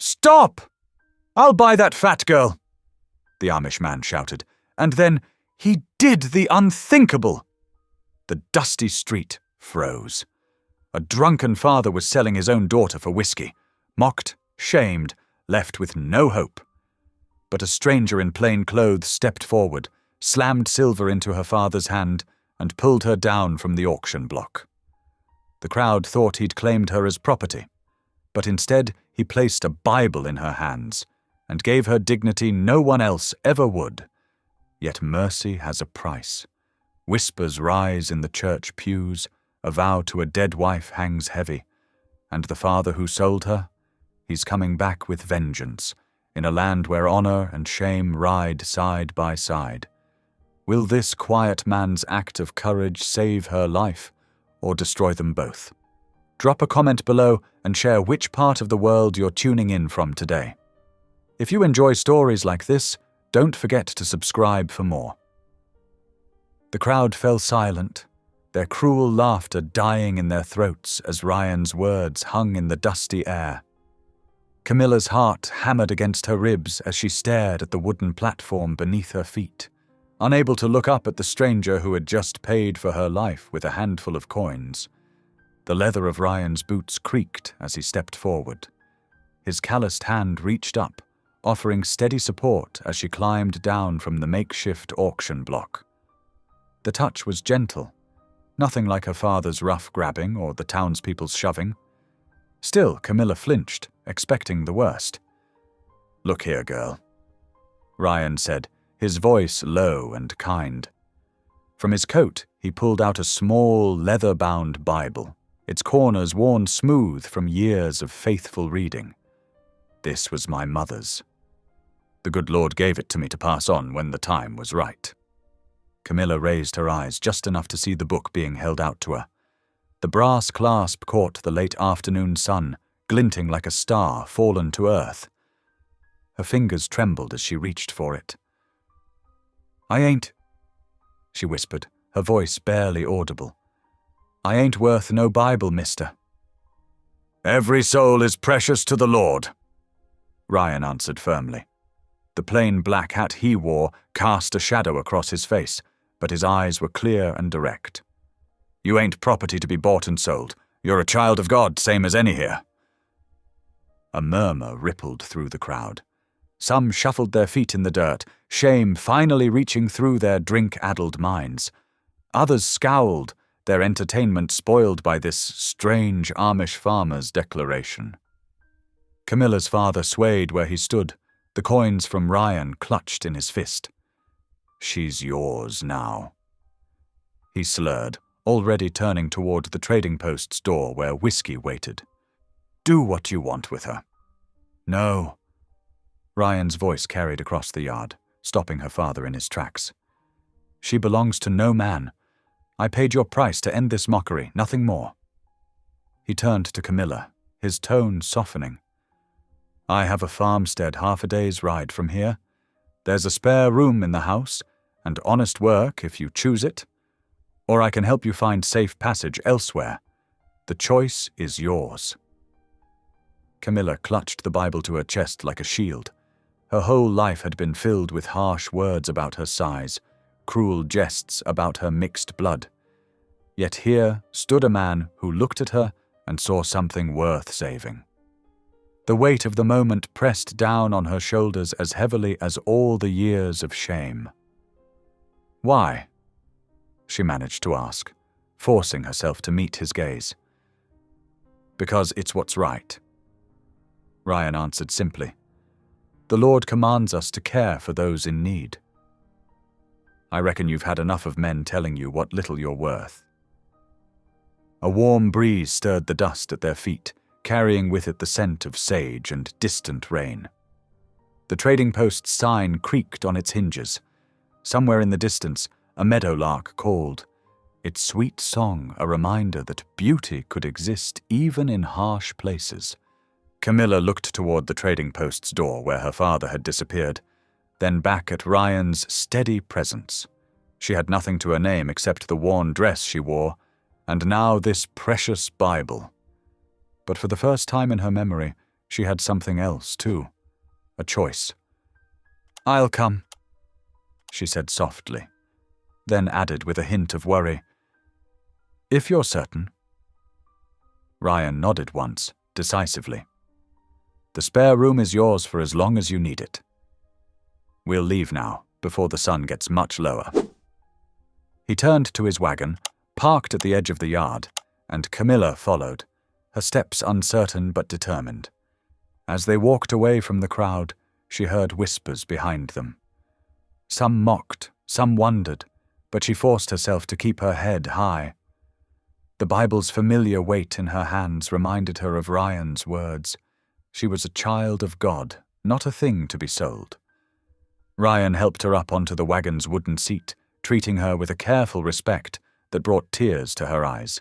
"Stop! I'll buy that fat girl," the Amish man shouted, and then he did the unthinkable. The dusty street froze. A drunken father was selling his own daughter for whiskey, mocked, shamed, left with no hope. But a stranger in plain clothes stepped forward, slammed silver into her father's hand, and pulled her down from the auction block. The crowd thought he'd claimed her as property, but instead he placed a Bible in her hands and gave her dignity no one else ever would. Yet mercy has a price. Whispers rise in the church pews, a vow to a dead wife hangs heavy, and the father who sold her, he's coming back with vengeance, in a land where honor and shame ride side by side. Will this quiet man's act of courage save her life, or destroy them both? Drop a comment below and share which part of the world you're tuning in from today. If you enjoy stories like this, don't forget to subscribe for more. The crowd fell silent, their cruel laughter dying in their throats as Ryan's words hung in the dusty air. Camilla's heart hammered against her ribs as she stared at the wooden platform beneath her feet, unable to look up at the stranger who had just paid for her life with a handful of coins. The leather of Ryan's boots creaked as he stepped forward. His calloused hand reached up, offering steady support as she climbed down from the makeshift auction block. The touch was gentle, nothing like her father's rough grabbing or the townspeople's shoving. Still, Camilla flinched, expecting the worst. "Look here, girl," Ryan said, his voice low and kind. From his coat, he pulled out a small, leather-bound Bible, its corners worn smooth from years of faithful reading. "This was my mother's. The good Lord gave it to me to pass on when the time was right." Camilla raised her eyes just enough to see the book being held out to her. The brass clasp caught the late afternoon sun, glinting like a star fallen to earth. Her fingers trembled as she reached for it. "I ain't," she whispered, her voice barely audible. "I ain't worth no Bible, mister." "Every soul is precious to the Lord," Ryan answered firmly. The plain black hat he wore cast a shadow across his face, but his eyes were clear and direct. "You ain't property to be bought and sold. You're a child of God, same as any here." A murmur rippled through the crowd. Some shuffled their feet in the dirt, shame finally reaching through their drink-addled minds. Others scowled, their entertainment spoiled by this strange Amish farmer's declaration. Camilla's father swayed where he stood, the coins from Ryan clutched in his fist. "She's yours now," he slurred, already turning toward the trading post's door where whiskey waited. "Do what you want with her." "No." Ryan's voice carried across the yard, stopping her father in his tracks. "She belongs to no man. I paid your price to end this mockery, nothing more." He turned to Camilla, his tone softening. "I have a farmstead half a day's ride from here. There's a spare room in the house, and honest work if you choose it. Or I can help you find safe passage elsewhere. The choice is yours." Camilla clutched the Bible to her chest like a shield. Her whole life had been filled with harsh words about her size, cruel jests about her mixed blood. Yet here stood a man who looked at her and saw something worth saving. The weight of the moment pressed down on her shoulders as heavily as all the years of shame. "Why?" she managed to ask, forcing herself to meet his gaze. "Because it's what's right," Ryan answered simply. "The Lord commands us to care for those in need. I reckon you've had enough of men telling you what little you're worth." A warm breeze stirred the dust at their feet, carrying with it the scent of sage and distant rain. The trading post's sign creaked on its hinges. Somewhere in the distance, a meadowlark called, its sweet song a reminder that beauty could exist even in harsh places. Camilla looked toward the trading post's door where her father had disappeared, then back at Ryan's steady presence. She had nothing to her name except the worn dress she wore, and now this precious Bible. But for the first time in her memory, She had something else, too. A choice. "I'll come," she said softly, then added with a hint of worry, "If you're certain." Ryan nodded once, decisively. "The spare room is yours for as long as you need it. We'll leave now, before the sun gets much lower." He turned to his wagon, parked at the edge of the yard, and Camilla followed, her steps uncertain but determined. As they walked away from the crowd, she heard whispers behind them. Some mocked, some wondered, but she forced herself to keep her head high. The Bible's familiar weight in her hands reminded her of Ryan's words. She was a child of God, not a thing to be sold. Ryan helped her up onto the wagon's wooden seat, treating her with a careful respect that brought tears to her eyes.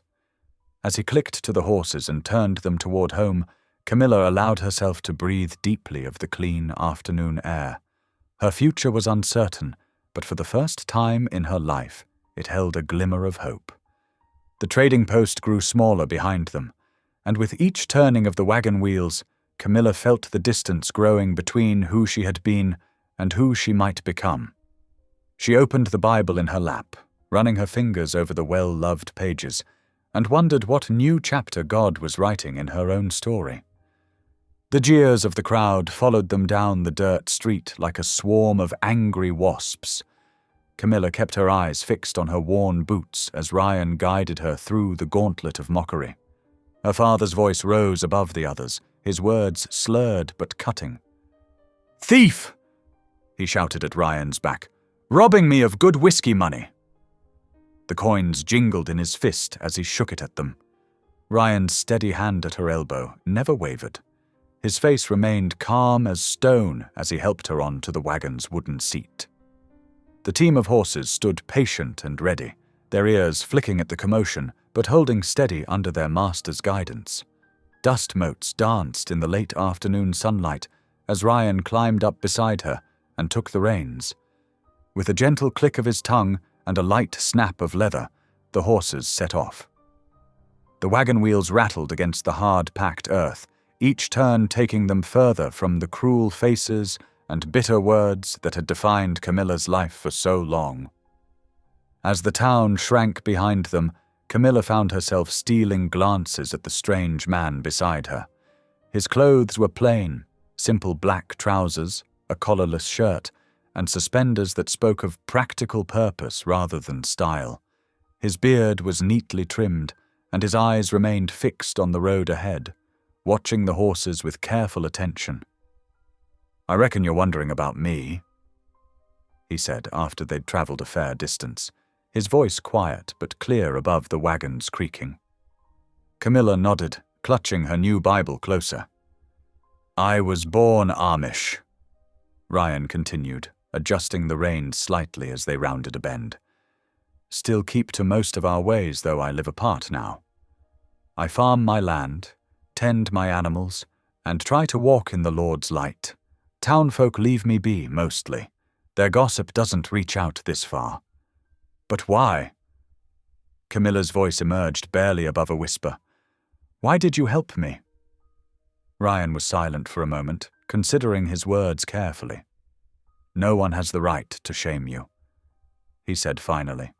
As he clicked to the horses and turned them toward home, Camilla allowed herself to breathe deeply of the clean afternoon air. Her future was uncertain, but for the first time in her life, it held a glimmer of hope. The trading post grew smaller behind them, and with each turning of the wagon wheels, Camilla felt the distance growing between who she had been and who she might become. She opened the Bible in her lap, running her fingers over the well-loved pages, and wondered what new chapter God was writing in her own story. The jeers of the crowd followed them down the dirt street like a swarm of angry wasps. Camilla kept her eyes fixed on her worn boots as Ryan guided her through the gauntlet of mockery. Her father's voice rose above the others, his words slurred but cutting. "Thief!" he shouted at Ryan's back. "Robbing me of good whiskey money." The coins jingled in his fist as he shook it at them. Ryan's steady hand at her elbow never wavered. His face remained calm as stone as he helped her on to the wagon's wooden seat. The team of horses stood patient and ready, their ears flicking at the commotion, but holding steady under their master's guidance. Dust motes danced in the late afternoon sunlight as Ryan climbed up beside her and took the reins. With a gentle click of his tongue and a light snap of leather, the horses set off. The wagon wheels rattled against the hard-packed earth, each turn taking them further from the cruel faces and bitter words that had defined Camilla's life for so long. As the town shrank behind them, Camilla found herself stealing glances at the strange man beside her. His clothes were plain, simple black trousers, a collarless shirt, and suspenders that spoke of practical purpose rather than style. His beard was neatly trimmed, and his eyes remained fixed on the road ahead, watching the horses with careful attention. "I reckon you're wondering about me," he said after they'd traveled a fair distance, his voice quiet but clear above the wagon's creaking. Camilla nodded, clutching her new Bible closer. "I was born Amish," Ryan continued, adjusting the reins slightly as they rounded a bend. "Still keep to most of our ways, though I live apart now. I farm my land, tend my animals, and try to walk in the Lord's light. Townfolk leave me be, mostly. Their gossip doesn't reach out this far." "But why?" Camilla's voice emerged barely above a whisper. "Why did you help me?" Ryan was silent for a moment, considering his words carefully. "No one has the right to shame you," he said finally.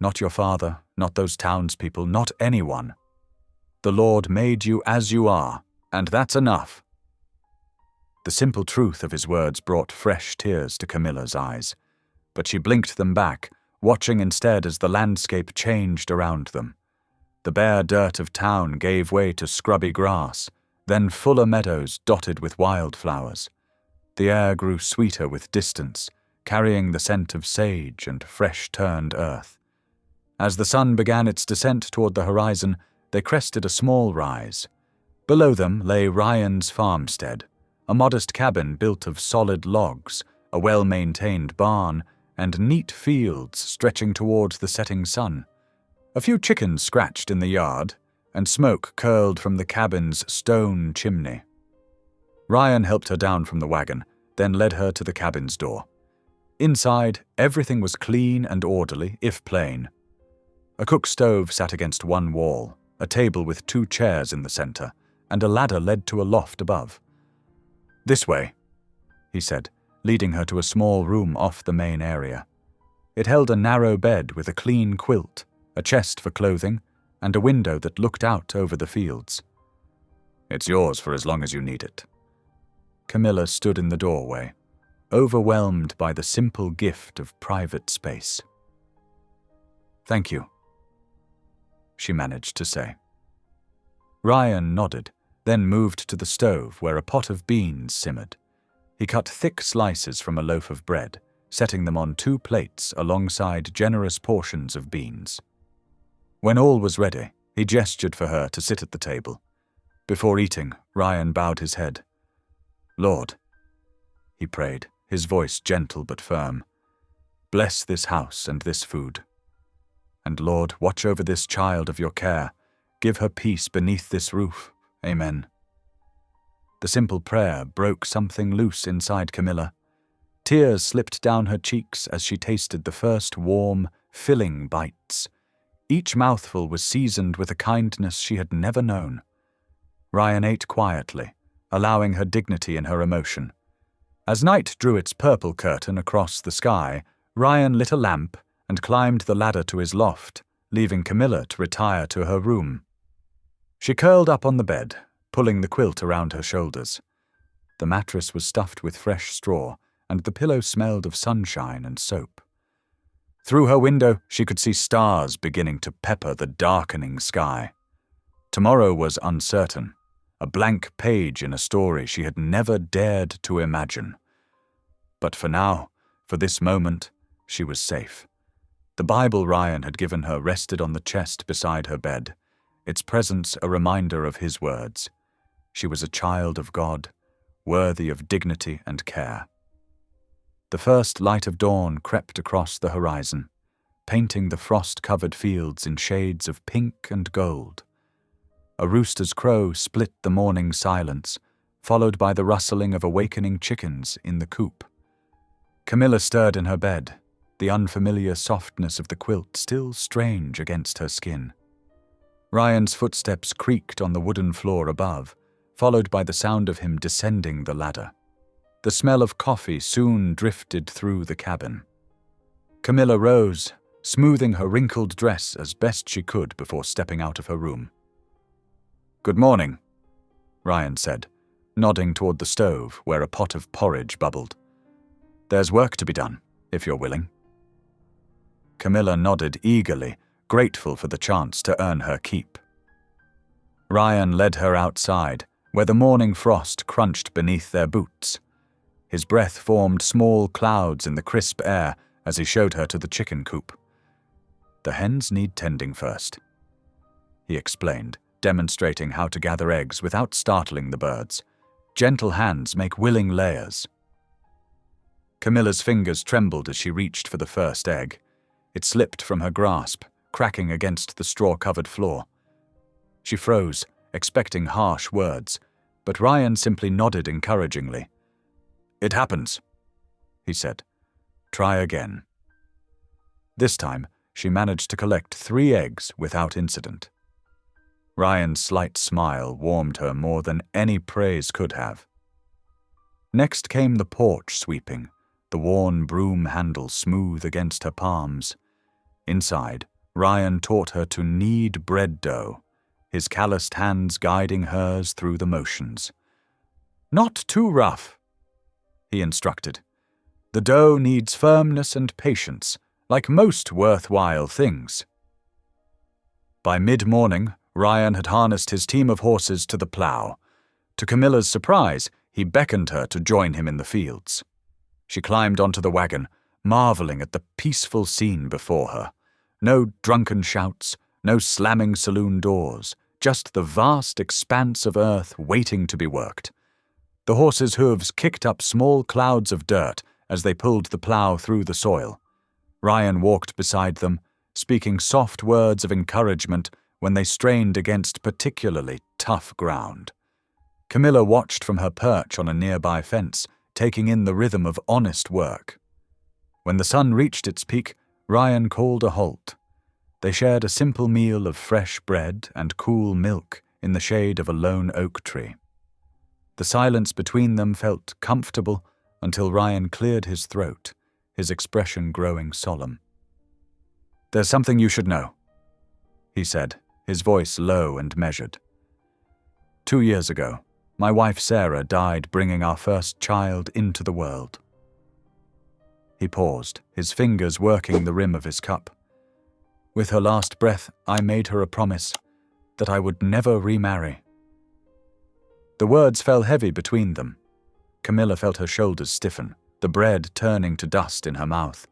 "Not your father, not those townspeople, not anyone. The Lord made you as you are, and that's enough." The simple truth of his words brought fresh tears to Camilla's eyes, but she blinked them back, watching instead as the landscape changed around them. The bare dirt of town gave way to scrubby grass, then fuller meadows dotted with wildflowers. The air grew sweeter with distance, carrying the scent of sage and fresh-turned earth. As the sun began its descent toward the horizon, they crested a small rise. Below them lay Ryan's farmstead, a modest cabin built of solid logs, a well-maintained barn, and neat fields stretching towards the setting sun. A few chickens scratched in the yard, and smoke curled from the cabin's stone chimney. Ryan helped her down from the wagon, then led her to the cabin's door. Inside, everything was clean and orderly, if plain. A cook stove sat against one wall, a table with 2 chairs in the center, and a ladder led to a loft above. "This way," he said, leading her to a small room off the main area. It held a narrow bed with a clean quilt, a chest for clothing, and a window that looked out over the fields. "It's yours for as long as you need it." Camilla stood in the doorway, overwhelmed by the simple gift of private space. "Thank you," she managed to say. Ryan nodded, then moved to the stove where a pot of beans simmered. He cut thick slices from a loaf of bread, setting them on 2 plates alongside generous portions of beans. When all was ready, he gestured for her to sit at the table. Before eating, Ryan bowed his head. "Lord," he prayed, his voice gentle but firm, "bless this house and this food. And Lord, watch over this child of your care. Give her peace beneath this roof. Amen." The simple prayer broke something loose inside Camilla. Tears slipped down her cheeks as she tasted the first warm, filling bites. Each mouthful was seasoned with a kindness she had never known. Ryan ate quietly, allowing her dignity in her emotion. As night drew its purple curtain across the sky, Ryan lit a lamp and climbed the ladder to his loft, leaving Camilla to retire to her room. She curled up on the bed, pulling the quilt around her shoulders. The mattress was stuffed with fresh straw, and the pillow smelled of sunshine and soap. Through her window, she could see stars beginning to pepper the darkening sky. Tomorrow was uncertain, a blank page in a story she had never dared to imagine. But for now, for this moment, she was safe. The Bible Ryan had given her rested on the chest beside her bed, its presence a reminder of his words. She was a child of God, worthy of dignity and care. The first light of dawn crept across the horizon, painting the frost-covered fields in shades of pink and gold. A rooster's crow split the morning silence, followed by the rustling of awakening chickens in the coop. Camilla stirred in her bed, the unfamiliar softness of the quilt still strange against her skin. Ryan's footsteps creaked on the wooden floor above, followed by the sound of him descending the ladder. The smell of coffee soon drifted through the cabin. Camilla rose, smoothing her wrinkled dress as best she could before stepping out of her room. "Good morning," Ryan said, nodding toward the stove where a pot of porridge bubbled. "There's work to be done, if you're willing." Camilla nodded eagerly, grateful for the chance to earn her keep. Ryan led her outside, where the morning frost crunched beneath their boots. His breath formed small clouds in the crisp air as he showed her to the chicken coop. "The hens need tending first," he explained, demonstrating how to gather eggs without startling the birds. "Gentle hands make willing layers." Camilla's fingers trembled as she reached for the first egg. It slipped from her grasp, cracking against the straw-covered floor. She froze, expecting harsh words, but Ryan simply nodded encouragingly. "It happens," he said. "Try again." This time, she managed to collect 3 eggs without incident. Ryan's slight smile warmed her more than any praise could have. Next came the porch sweeping, the worn broom handle smooth against her palms. Inside, Ryan taught her to knead bread dough, his calloused hands guiding hers through the motions. "Not too rough," he instructed. "The dough needs firmness and patience, like most worthwhile things." By mid-morning, Ryan had harnessed his team of horses to the plow. To Camilla's surprise, he beckoned her to join him in the fields. She climbed onto the wagon, marveling at the peaceful scene before her. No drunken shouts, no slamming saloon doors, just the vast expanse of earth waiting to be worked. The horses' hooves kicked up small clouds of dirt as they pulled the plow through the soil. Ryan walked beside them, speaking soft words of encouragement when they strained against particularly tough ground. Camilla watched from her perch on a nearby fence, taking in the rhythm of honest work. When the sun reached its peak, Ryan called a halt. They shared a simple meal of fresh bread and cool milk in the shade of a lone oak tree. The silence between them felt comfortable until Ryan cleared his throat, his expression growing solemn. "There's something you should know," he said, his voice low and measured. 2 years ago, my wife Sarah died bringing our first child into the world. He paused, his fingers working the rim of his cup. With her last breath, I made her a promise that I would never remarry. The words fell heavy between them. Camilla felt her shoulders stiffen, the bread turning to dust in her mouth.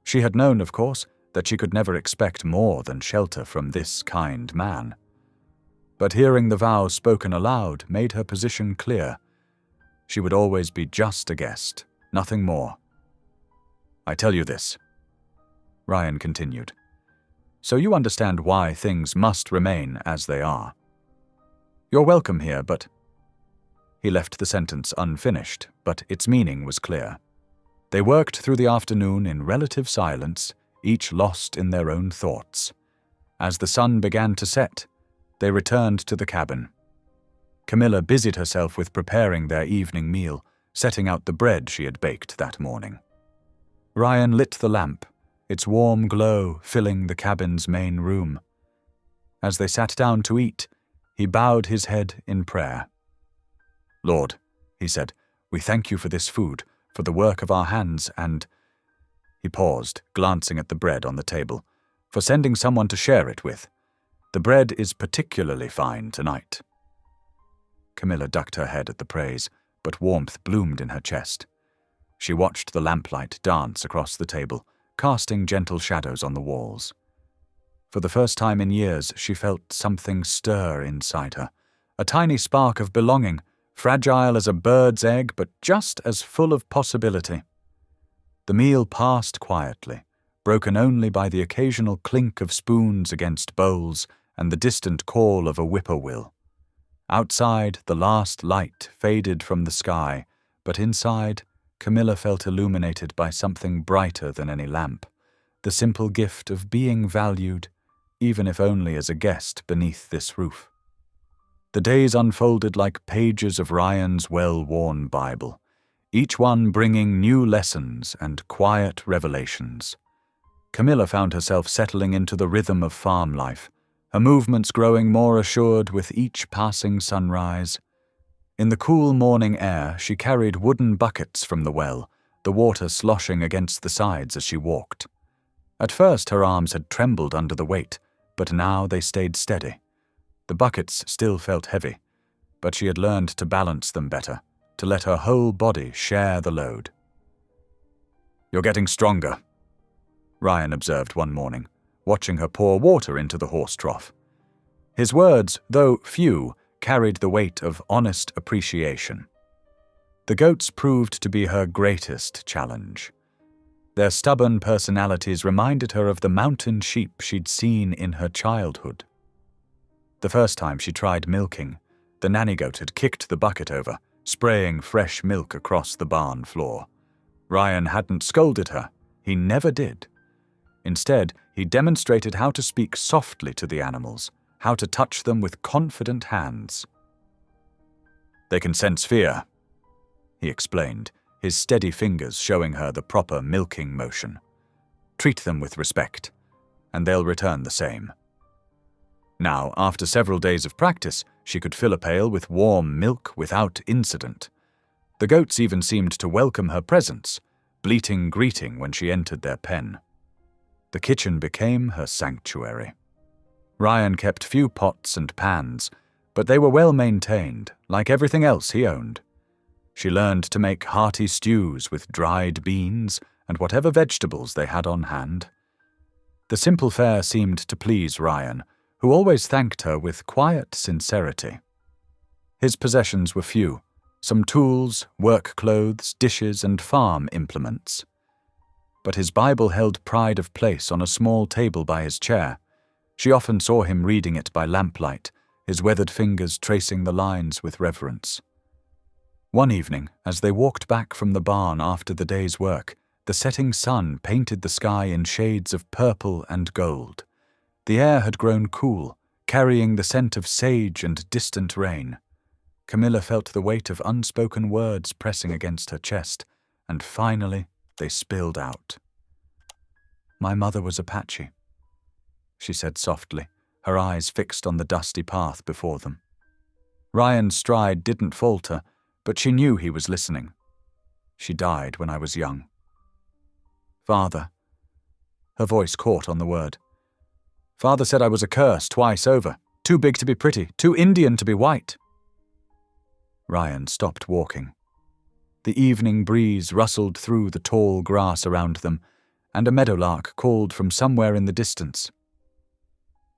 She had known, of course, that she could never expect more than shelter from this kind man. But hearing the vow spoken aloud made her position clear. She would always be just a guest, nothing more. "I tell you this," Ryan continued, "so you understand why things must remain as they are. You're welcome here, but—" He left the sentence unfinished, but its meaning was clear. They worked through the afternoon in relative silence, each lost in their own thoughts. As the sun began to set, they returned to the cabin. Camilla busied herself with preparing their evening meal, setting out the bread she had baked that morning. Ryan lit the lamp, its warm glow filling the cabin's main room. As they sat down to eat, he bowed his head in prayer. "Lord," he said, "we thank you for this food, for the work of our hands, and—" He paused, glancing at the bread on the table, "for sending someone to share it with. The bread is particularly fine tonight." Camilla ducked her head at the praise, but warmth bloomed in her chest. She watched the lamplight dance across the table, casting gentle shadows on the walls. For the first time in years, she felt something stir inside her, a tiny spark of belonging, fragile as a bird's egg, but just as full of possibility. The meal passed quietly, broken only by the occasional clink of spoons against bowls and the distant call of a whippoorwill. Outside, the last light faded from the sky, but inside, Camilla felt illuminated by something brighter than any lamp, the simple gift of being valued, even if only as a guest beneath this roof. The days unfolded like pages of Ryan's well-worn Bible, each one bringing new lessons and quiet revelations. Camilla found herself settling into the rhythm of farm life, her movements growing more assured with each passing sunrise. In the cool morning air, she carried wooden buckets from the well, the water sloshing against the sides as she walked. At first her arms had trembled under the weight, but now they stayed steady. The buckets still felt heavy, but she had learned to balance them better, to let her whole body share the load. "You're getting stronger," Ryan observed one morning, watching her pour water into the horse trough. His words, though few, carried the weight of honest appreciation. The goats proved to be her greatest challenge. Their stubborn personalities reminded her of the mountain sheep she'd seen in her childhood. The first time she tried milking, the nanny goat had kicked the bucket over, spraying fresh milk across the barn floor. Ryan hadn't scolded her. He never did. Instead, he demonstrated how to speak softly to the animals, how to touch them with confident hands. "They can sense fear," he explained, his steady fingers showing her the proper milking motion. "Treat them with respect, and they'll return the same." Now, after several days of practice, she could fill a pail with warm milk without incident. The goats even seemed to welcome her presence, bleating greeting when she entered their pen. The kitchen became her sanctuary. Ryan kept few pots and pans, but they were well maintained, like everything else he owned. She learned to make hearty stews with dried beans and whatever vegetables they had on hand. The simple fare seemed to please Ryan, who always thanked her with quiet sincerity. His possessions were few, some tools, work clothes, dishes, and farm implements. But his Bible held pride of place on a small table by his chair. She often saw him reading it by lamplight, his weathered fingers tracing the lines with reverence. One evening, as they walked back from the barn after the day's work, the setting sun painted the sky in shades of purple and gold. The air had grown cool, carrying the scent of sage and distant rain. Camilla felt the weight of unspoken words pressing against her chest, and finally they spilled out. "My mother was Apache," she said softly, her eyes fixed on the dusty path before them. Ryan's stride didn't falter, but she knew he was listening. "She died when I was young." "Father," her voice caught on the word. "Father said I was a curse twice over, too big to be pretty, too Indian to be white." Ryan stopped walking. The evening breeze rustled through the tall grass around them, and a meadowlark called from somewhere in the distance.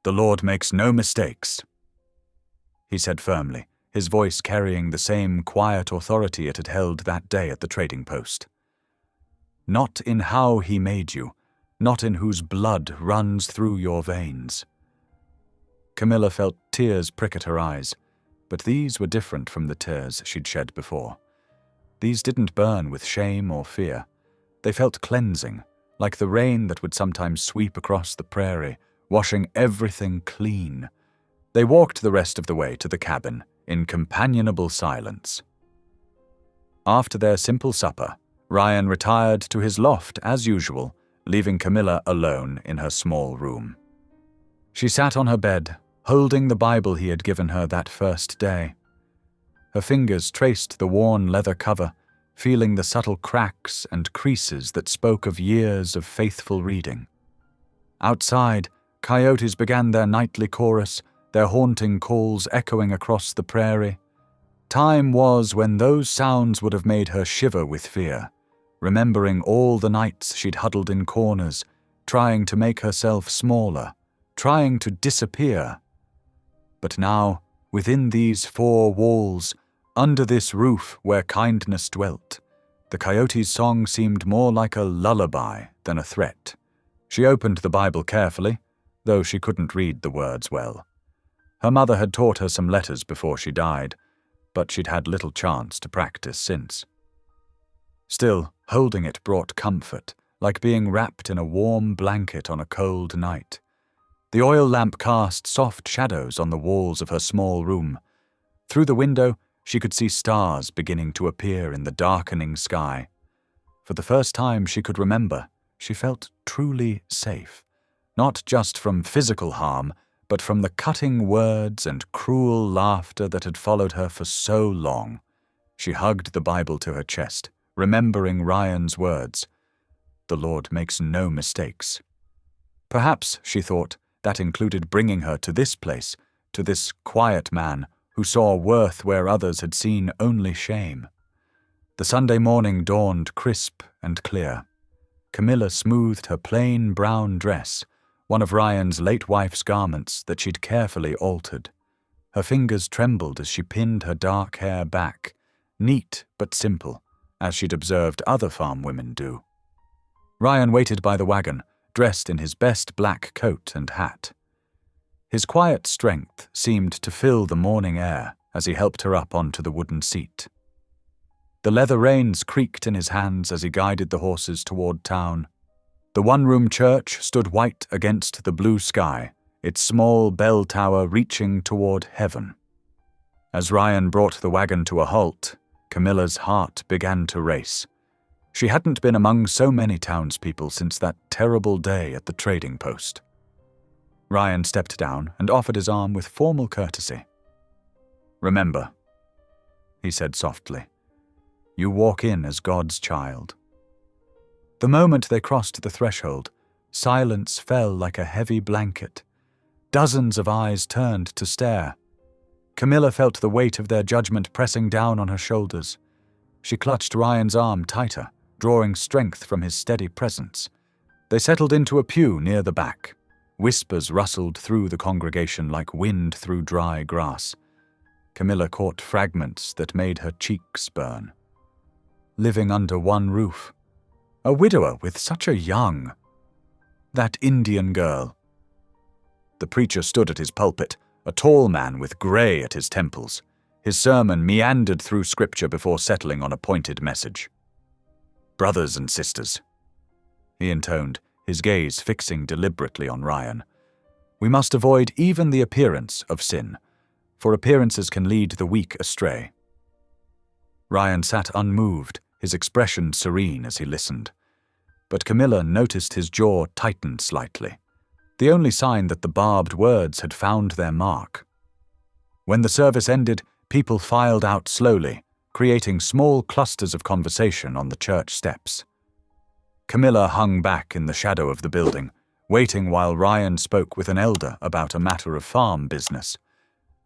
"The Lord makes no mistakes," he said firmly, his voice carrying the same quiet authority it had held that day at the trading post. "Not in how he made you, not in whose blood runs through your veins." Camilla felt tears prick at her eyes, but these were different from the tears she'd shed before. These didn't burn with shame or fear. They felt cleansing, like the rain that would sometimes sweep across the prairie, washing everything clean. They walked the rest of the way to the cabin in companionable silence. After their simple supper, Ryan retired to his loft as usual, leaving Camilla alone in her small room. She sat on her bed, holding the Bible he had given her that first day. Her fingers traced the worn leather cover, feeling the subtle cracks and creases that spoke of years of faithful reading. Outside, coyotes began their nightly chorus, their haunting calls echoing across the prairie. Time was when those sounds would have made her shiver with fear, remembering all the nights she'd huddled in corners, trying to make herself smaller, trying to disappear. But now, within these four walls, under this roof where kindness dwelt, the coyote's song seemed more like a lullaby than a threat. She opened the Bible carefully, though she couldn't read the words well. Her mother had taught her some letters before she died, but she'd had little chance to practice since. Still, holding it brought comfort, like being wrapped in a warm blanket on a cold night. The oil lamp cast soft shadows on the walls of her small room. Through the window, she could see stars beginning to appear in the darkening sky. For the first time she could remember, she felt truly safe, not just from physical harm, but from the cutting words and cruel laughter that had followed her for so long. She hugged the Bible to her chest, remembering Ryan's words. The Lord makes no mistakes. Perhaps, she thought, that included bringing her to this place, to this quiet man who saw worth where others had seen only shame. The Sunday morning dawned crisp and clear. Camilla smoothed her plain brown dress, one of Ryan's late wife's garments that she'd carefully altered. Her fingers trembled as she pinned her dark hair back, neat but simple, as she'd observed other farm women do. Ryan waited by the wagon, dressed in his best black coat and hat. His quiet strength seemed to fill the morning air as he helped her up onto the wooden seat. The leather reins creaked in his hands as he guided the horses toward town. The one-room church stood white against the blue sky, its small bell tower reaching toward heaven. As Ryan brought the wagon to a halt, Camilla's heart began to race. She hadn't been among so many townspeople since that terrible day at the trading post. Ryan stepped down and offered his arm with formal courtesy. "Remember," he said softly, "you walk in as God's child." The moment they crossed the threshold, silence fell like a heavy blanket. Dozens of eyes turned to stare. Camilla felt the weight of their judgment pressing down on her shoulders. She clutched Ryan's arm tighter, drawing strength from his steady presence. They settled into a pew near the back. Whispers rustled through the congregation like wind through dry grass. Camilla caught fragments that made her cheeks burn. Living under one roof. A widower with such a young. That Indian girl. The preacher stood at his pulpit, a tall man with grey at his temples. His sermon meandered through scripture before settling on a pointed message. "Brothers and sisters," he intoned, his gaze fixing deliberately on Ryan. We must avoid even the appearance of sin, for appearances can lead the weak astray. Ryan sat unmoved, his expression serene as he listened. But Camilla noticed his jaw tighten slightly, the only sign that the barbed words had found their mark. When the service ended, people filed out slowly, creating small clusters of conversation on the church steps. Camilla hung back in the shadow of the building, waiting while Ryan spoke with an elder about a matter of farm business.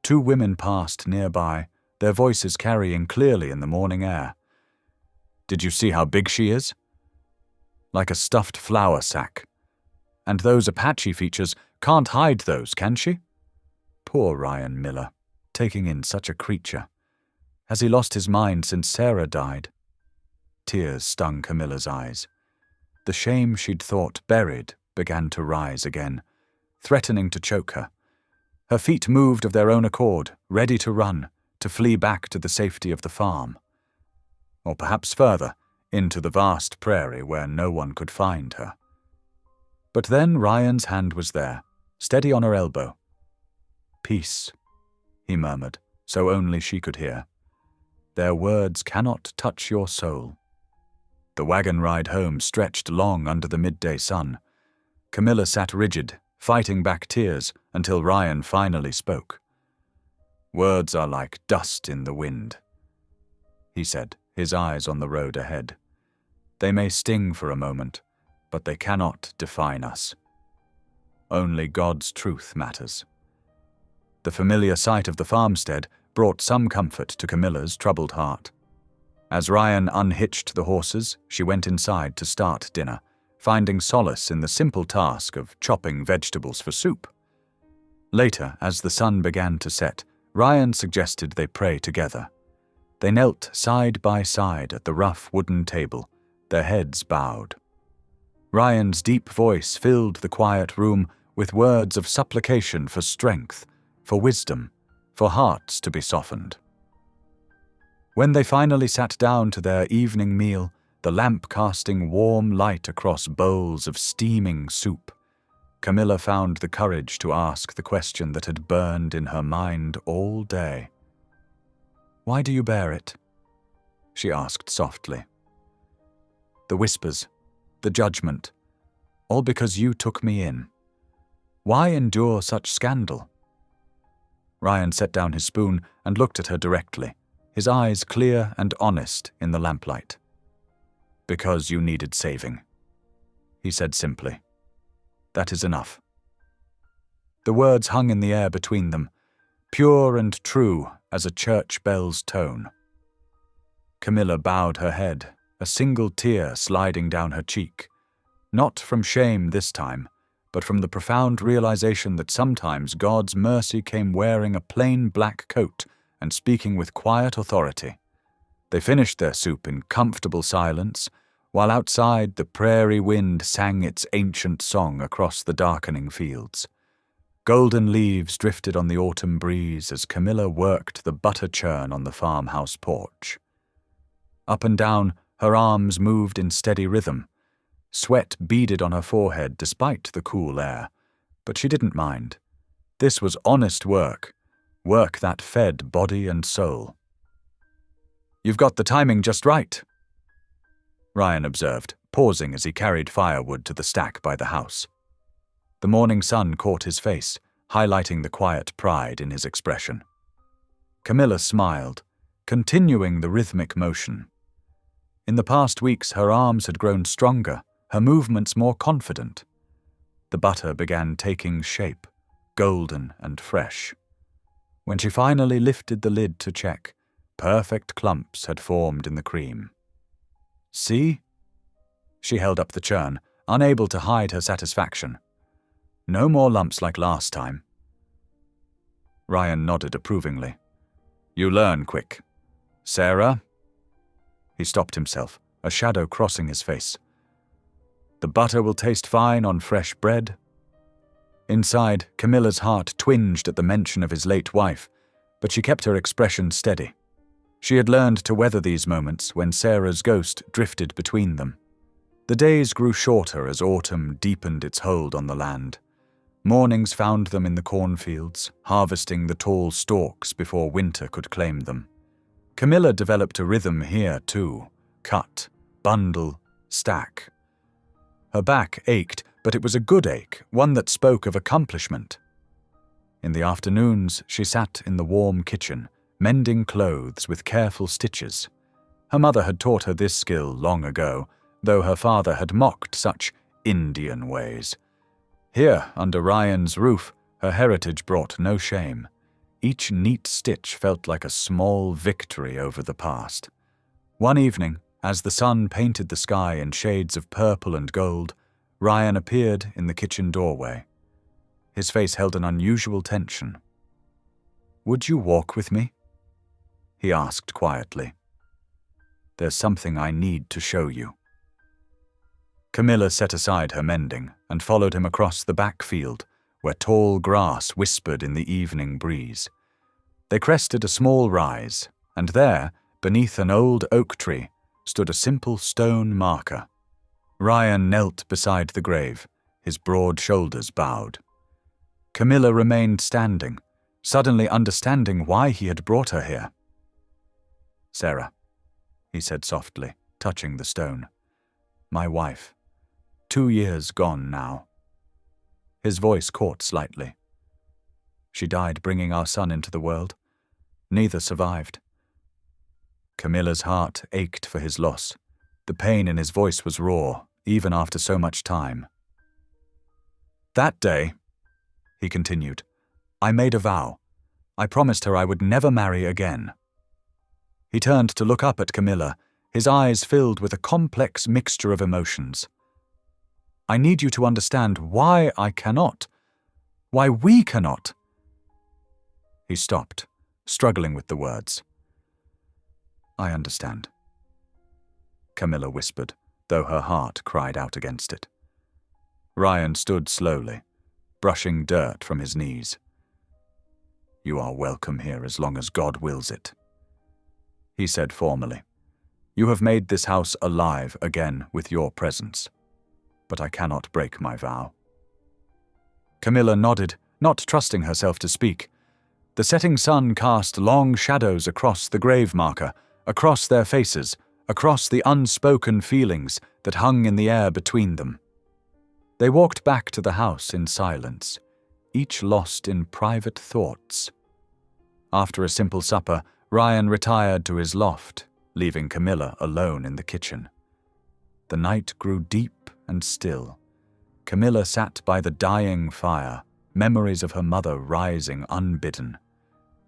Two women passed nearby, their voices carrying clearly in the morning air. "Did you see how big she is?" "Like a stuffed flour sack. And those Apache features, can't hide those, can she?" Poor Ryan Miller, taking in such a creature. Has he lost his mind since Sarah died? Tears stung Camilla's eyes. The shame she'd thought buried began to rise again, threatening to choke her. Her feet moved of their own accord, ready to run, to flee back to the safety of the farm. Or perhaps further, into the vast prairie where no one could find her. But then Ryan's hand was there, steady on her elbow. "Peace," he murmured, so only she could hear. "Their words cannot touch your soul." The wagon ride home stretched long under the midday sun. Camilla sat rigid, fighting back tears until Ryan finally spoke. "Words are like dust in the wind," he said, his eyes on the road ahead. "They may sting for a moment, but they cannot define us. Only God's truth matters." The familiar sight of the farmstead brought some comfort to Camilla's troubled heart. As Ryan unhitched the horses, she went inside to start dinner, finding solace in the simple task of chopping vegetables for soup. Later, as the sun began to set, Ryan suggested they pray together. They knelt side by side at the rough wooden table, their heads bowed. Ryan's deep voice filled the quiet room with words of supplication for strength, for wisdom, for hearts to be softened. When they finally sat down to their evening meal, the lamp casting warm light across bowls of steaming soup, Camilla found the courage to ask the question that had burned in her mind all day. "Why do you bear it?" she asked softly. "The whispers, the judgment, all because you took me in. Why endure such scandal?" Ryan set down his spoon and looked at her directly, his eyes clear and honest in the lamplight. "Because you needed saving," he said simply. "That is enough." The words hung in the air between them, pure and true as a church bell's tone. Camilla bowed her head, a single tear sliding down her cheek, not from shame this time, but from the profound realization that sometimes God's mercy came wearing a plain black coat and speaking with quiet authority. They finished their soup in comfortable silence, while outside the prairie wind sang its ancient song across the darkening fields. Golden leaves drifted on the autumn breeze as Camilla worked the butter churn on the farmhouse porch. Up and down, her arms moved in steady rhythm. Sweat beaded on her forehead despite the cool air, but she didn't mind. This was honest work, work that fed body and soul. "You've got the timing just right," Ryan observed, pausing as he carried firewood to the stack by the house. The morning sun caught his face, highlighting the quiet pride in his expression. Camilla smiled, continuing the rhythmic motion. In the past weeks, her arms had grown stronger, her movements more confident. The butter began taking shape, golden and fresh. When she finally lifted the lid to check, perfect clumps had formed in the cream. "See?" She held up the churn, unable to hide her satisfaction. "No more lumps like last time." Ryan nodded approvingly. "You learn quick. Sarah?" He stopped himself, a shadow crossing his face. "The butter will taste fine on fresh bread." Inside, Camilla's heart twinged at the mention of his late wife, but she kept her expression steady. She had learned to weather these moments when Sarah's ghost drifted between them. The days grew shorter as autumn deepened its hold on the land. Mornings found them in the cornfields, harvesting the tall stalks before winter could claim them. Camilla developed a rhythm here too: cut, bundle, stack. Her back ached, but it was a good ache, one that spoke of accomplishment. In the afternoons, she sat in the warm kitchen, mending clothes with careful stitches. Her mother had taught her this skill long ago, though her father had mocked such Indian ways. Here, under Ryan's roof, her heritage brought no shame. Each neat stitch felt like a small victory over the past. One evening, as the sun painted the sky in shades of purple and gold, Ryan appeared in the kitchen doorway. His face held an unusual tension. "Would you walk with me?" he asked quietly. "There's something I need to show you." Camilla set aside her mending and followed him across the back field, where tall grass whispered in the evening breeze. They crested a small rise, and there, beneath an old oak tree, stood a simple stone marker. Ryan knelt beside the grave, his broad shoulders bowed. Camilla remained standing, suddenly understanding why he had brought her here. "Sarah," he said softly, touching the stone. "My wife. 2 years gone now." His voice caught slightly. "She died bringing our son into the world. Neither survived." Camilla's heart ached for his loss. The pain in his voice was raw, even after so much time. "That day," he continued, "I made a vow. I promised her I would never marry again." He turned to look up at Camilla, his eyes filled with a complex mixture of emotions. "I need you to understand why I cannot. Why we cannot." He stopped, struggling with the words. "I understand," Camilla whispered, though her heart cried out against it. Ryan stood slowly, brushing dirt from his knees. "You are welcome here as long as God wills it," he said formally. "You have made this house alive again with your presence, but I cannot break my vow." Camilla nodded, not trusting herself to speak. The setting sun cast long shadows across the grave marker, across their faces, across the unspoken feelings that hung in the air between them. They walked back to the house in silence, each lost in private thoughts. After a simple supper, Ryan retired to his loft, leaving Camilla alone in the kitchen. The night grew deep and still. Camilla sat by the dying fire, memories of her mother rising unbidden.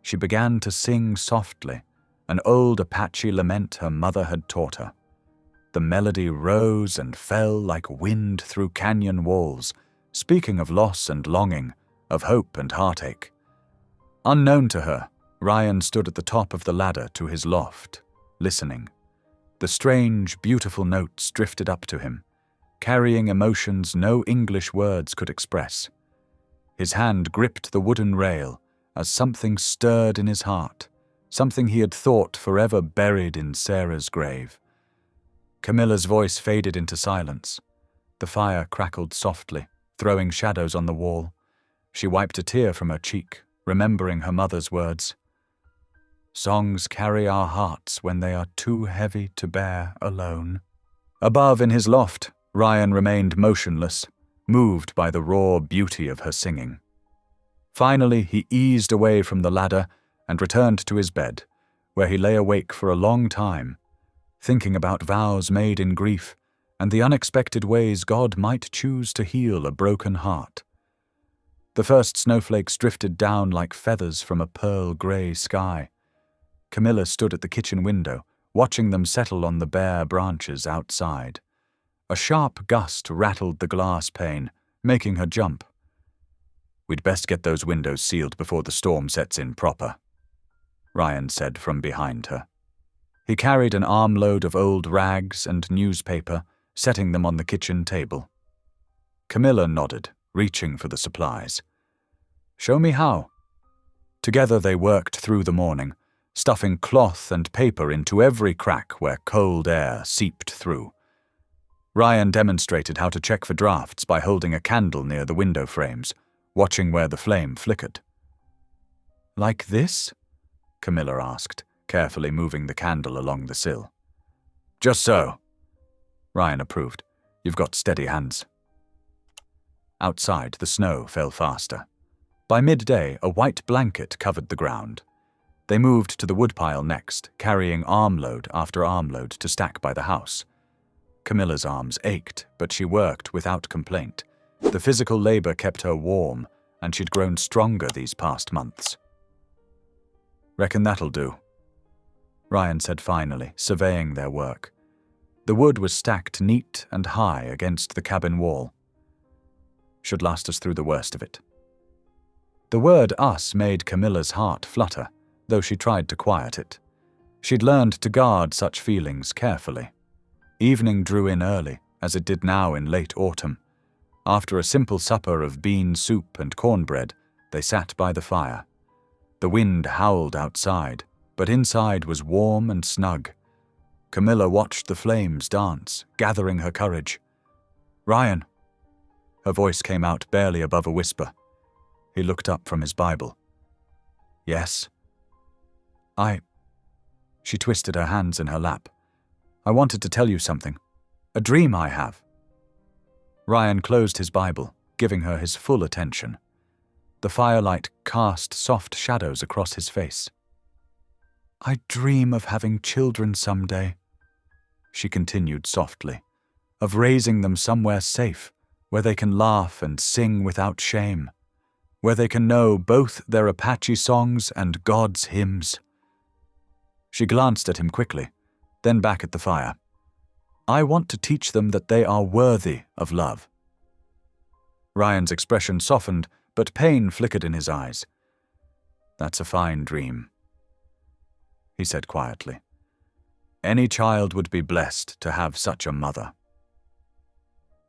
She began to sing softly, an old Apache lament her mother had taught her. The melody rose and fell like wind through canyon walls, speaking of loss and longing, of hope and heartache. Unknown to her, Ryan stood at the top of the ladder to his loft, listening. The strange, beautiful notes drifted up to him, carrying emotions no English words could express. His hand gripped the wooden rail as something stirred in his heart, something he had thought forever buried in Sarah's grave. Camilla's voice faded into silence. The fire crackled softly, throwing shadows on the wall. She wiped a tear from her cheek, remembering her mother's words. "Songs carry our hearts when they are too heavy to bear alone." Above in his loft, Ryan remained motionless, moved by the raw beauty of her singing. Finally, he eased away from the ladder and returned to his bed, where he lay awake for a long time, thinking about vows made in grief and the unexpected ways God might choose to heal a broken heart. The first snowflakes drifted down like feathers from a pearl-grey sky. Camilla stood at the kitchen window, watching them settle on the bare branches outside. A sharp gust rattled the glass pane, making her jump. "We'd best get those windows sealed before the storm sets in proper," Ryan said from behind her. He carried an armload of old rags and newspaper, setting them on the kitchen table. Camilla nodded, reaching for the supplies. "Show me how." Together they worked through the morning, stuffing cloth and paper into every crack where cold air seeped through. Ryan demonstrated how to check for drafts by holding a candle near the window frames, watching where the flame flickered. "Like this?" Camilla asked, carefully moving the candle along the sill. "Just so," Ryan approved. "You've got steady hands." Outside, the snow fell faster. By midday, a white blanket covered the ground. They moved to the woodpile next, carrying armload after armload to stack by the house. Camilla's arms ached, but she worked without complaint. The physical labor kept her warm, and she'd grown stronger these past months. "Reckon that'll do," Ryan said finally, surveying their work. The wood was stacked neat and high against the cabin wall. "Should last us through the worst of it." The word "us" made Camilla's heart flutter, though she tried to quiet it. She'd learned to guard such feelings carefully. Evening drew in early, as it did now in late autumn. After a simple supper of bean soup and cornbread, they sat by the fire. The wind howled outside, but inside was warm and snug. Camilla watched the flames dance, gathering her courage. "Ryan." Her voice came out barely above a whisper. He looked up from his Bible. "Yes?" She twisted her hands in her lap. "I wanted to tell you something. A dream I have." Ryan closed his Bible, giving her his full attention. The firelight cast soft shadows across his face. "I dream of having children someday," she continued softly, "of raising them somewhere safe, where they can laugh and sing without shame, where they can know both their Apache songs and God's hymns." She glanced at him quickly, then back at the fire. "I want to teach them that they are worthy of love." Ryan's expression softened, but pain flickered in his eyes. "That's a fine dream," he said quietly. "Any child would be blessed to have such a mother."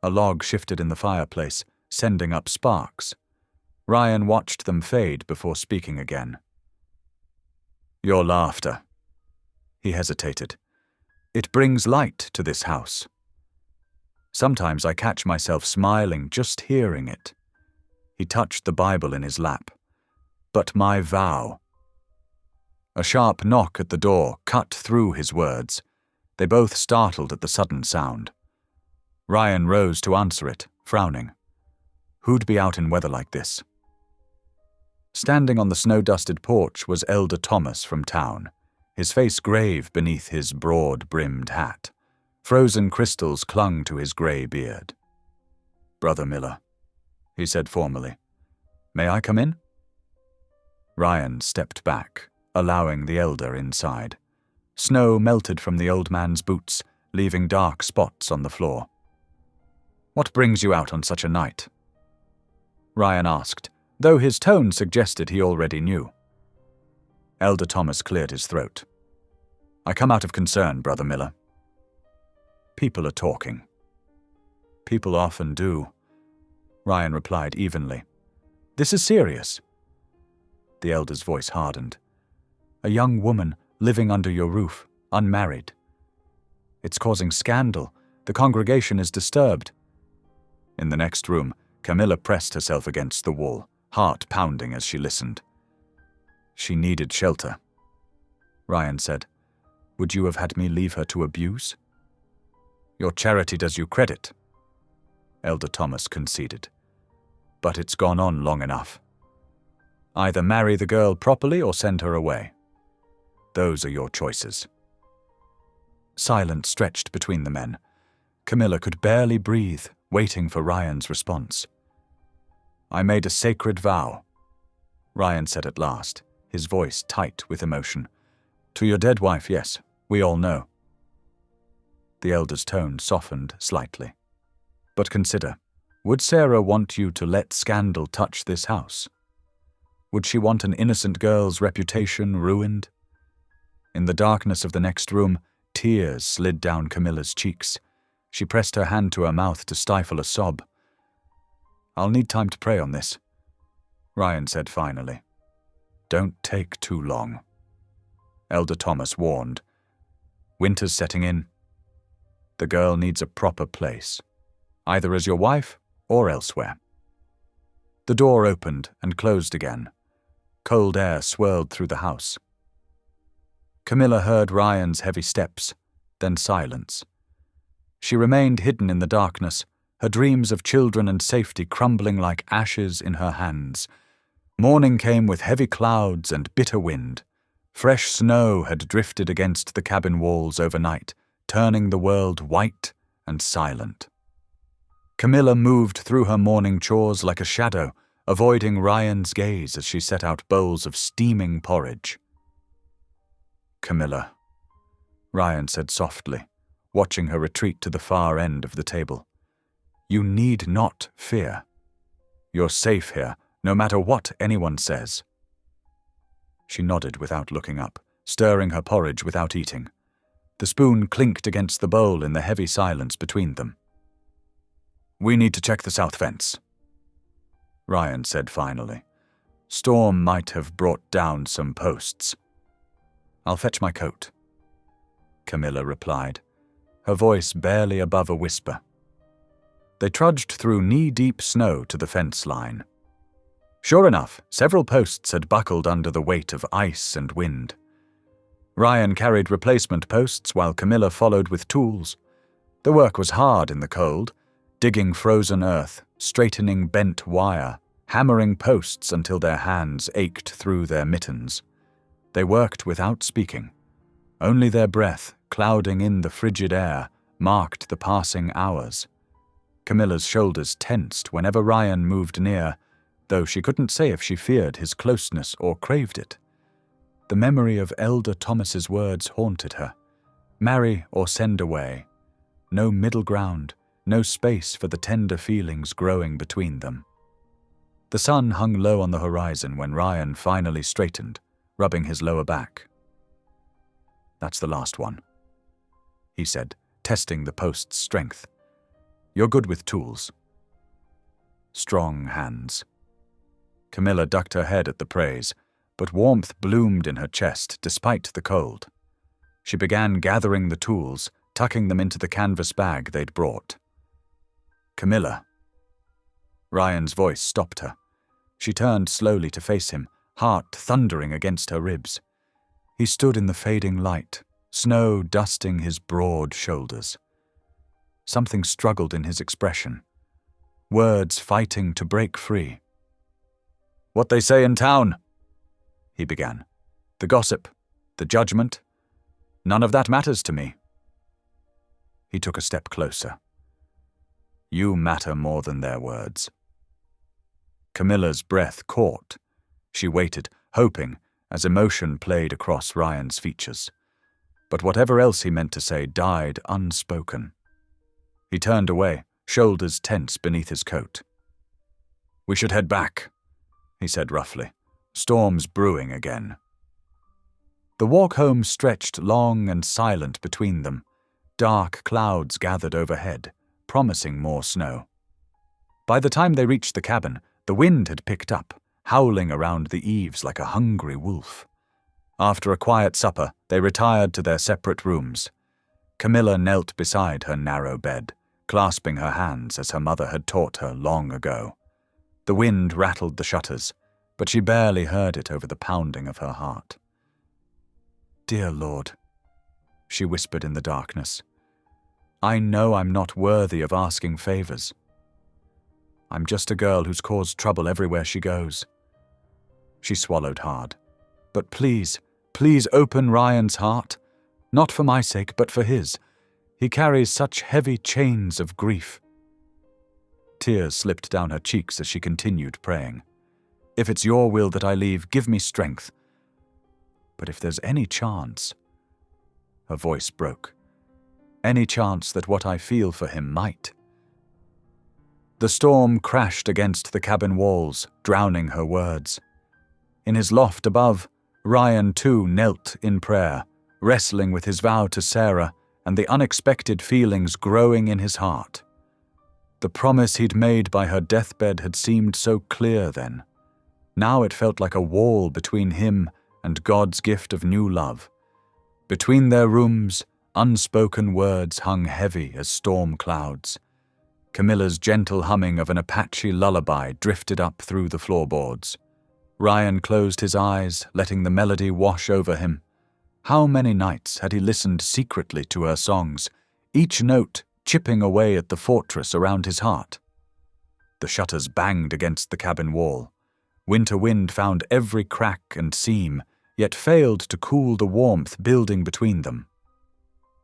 A log shifted in the fireplace, sending up sparks. Ryan watched them fade before speaking again. "Your laughter." He hesitated. "It brings light to this house. Sometimes I catch myself smiling just hearing it." He touched the Bible in his lap. "But my vow." A sharp knock at the door cut through his words. They both startled at the sudden sound. Ryan rose to answer it, frowning. Who'd be out in weather like this? Standing on the snow-dusted porch was Elder Thomas from town, his face grave beneath his broad-brimmed hat. Frozen crystals clung to his grey beard. "Brother Miller," he said formally. "May I come in?" Ryan stepped back, allowing the elder inside. Snow melted from the old man's boots, leaving dark spots on the floor. "What brings you out on such a night?" Ryan asked, though his tone suggested he already knew. Elder Thomas cleared his throat. "I come out of concern, Brother Miller." "People are talking." "People often do," Ryan replied evenly. "This is serious." The elder's voice hardened. "A young woman living under your roof, unmarried. It's causing scandal. The congregation is disturbed." In the next room, Camilla pressed herself against the wall, heart pounding as she listened. "She needed shelter," Ryan said. "Would you have had me leave her to abuse?" "Your charity does you credit," Elder Thomas conceded. "But it's gone on long enough. Either marry the girl properly or send her away. Those are your choices." Silence stretched between the men. Camilla could barely breathe, waiting for Ryan's response. "I made a sacred vow," Ryan said at last, his voice tight with emotion. "To your dead wife, yes, we all know." The elder's tone softened slightly. "But consider, would Sarah want you to let scandal touch this house? Would she want an innocent girl's reputation ruined?" In the darkness of the next room, tears slid down Camilla's cheeks. She pressed her hand to her mouth to stifle a sob. "I'll need time to pray on this," Ryan said finally. "Don't take too long," Elder Thomas warned. "Winter's setting in. The girl needs a proper place, either as your wife or elsewhere." The door opened and closed again. Cold air swirled through the house. Camilla heard Ryan's heavy steps, then silence. She remained hidden in the darkness, her dreams of children and safety crumbling like ashes in her hands. Morning came with heavy clouds and bitter wind. Fresh snow had drifted against the cabin walls overnight, turning the world white and silent. Camilla moved through her morning chores like a shadow, avoiding Ryan's gaze as she set out bowls of steaming porridge. "Camilla," Ryan said softly, watching her retreat to the far end of the table. "You need not fear. You're safe here, no matter what anyone says." She nodded without looking up, stirring her porridge without eating. The spoon clinked against the bowl in the heavy silence between them. "We need to check the south fence," Ryan said finally. "Storm might have brought down some posts." "I'll fetch my coat," Camilla replied, her voice barely above a whisper. They trudged through knee-deep snow to the fence line. Sure enough, several posts had buckled under the weight of ice and wind. Ryan carried replacement posts while Camilla followed with tools. The work was hard in the cold, digging frozen earth, straightening bent wire, hammering posts until their hands ached through their mittens. They worked without speaking. Only their breath, clouding in the frigid air, marked the passing hours. Camilla's shoulders tensed whenever Ryan moved near, though she couldn't say if she feared his closeness or craved it. The memory of Elder Thomas's words haunted her. Marry or send away. No middle ground, no space for the tender feelings growing between them. The sun hung low on the horizon when Ryan finally straightened, rubbing his lower back. "That's the last one," he said, testing the post's strength. "You're good with tools." Strong hands. Camilla ducked her head at the praise, but warmth bloomed in her chest despite the cold. She began gathering the tools, tucking them into the canvas bag they'd brought. "Camilla." Ryan's voice stopped her. She turned slowly to face him, heart thundering against her ribs. He stood in the fading light, snow dusting his broad shoulders. Something struggled in his expression, words fighting to break free. "What they say in town," he began. "The gossip, the judgment, none of that matters to me." He took a step closer. "You matter more than their words." Camilla's breath caught. She waited, hoping, as emotion played across Ryan's features. But whatever else he meant to say died unspoken. He turned away, shoulders tense beneath his coat. "We should head back," he said roughly. "Storm's brewing again." The walk home stretched long and silent between them. Dark clouds gathered overhead, promising more snow. By the time they reached the cabin, the wind had picked up, howling around the eaves like a hungry wolf. After a quiet supper, they retired to their separate rooms. Camilla knelt beside her narrow bed, clasping her hands as her mother had taught her long ago. The wind rattled the shutters, but she barely heard it over the pounding of her heart. "Dear Lord," she whispered in the darkness, "I know I'm not worthy of asking favors. I'm just a girl who's caused trouble everywhere she goes." She swallowed hard. "But please, please open Ryan's heart. Not for my sake, but for his. He carries such heavy chains of grief." Tears slipped down her cheeks as she continued praying. "If it's your will that I leave, give me strength. But if there's any chance—" Her voice broke. "Any chance that what I feel for him might." The storm crashed against the cabin walls, drowning her words. In his loft above, Ryan too knelt in prayer, wrestling with his vow to Sarah and the unexpected feelings growing in his heart. The promise he'd made by her deathbed had seemed so clear then. Now it felt like a wall between him and God's gift of new love. Between their rooms, unspoken words hung heavy as storm clouds. Camilla's gentle humming of an Apache lullaby drifted up through the floorboards. Ryan closed his eyes, letting the melody wash over him. How many nights had he listened secretly to her songs, each note chipping away at the fortress around his heart? The shutters banged against the cabin wall. Winter wind found every crack and seam, yet failed to cool the warmth building between them.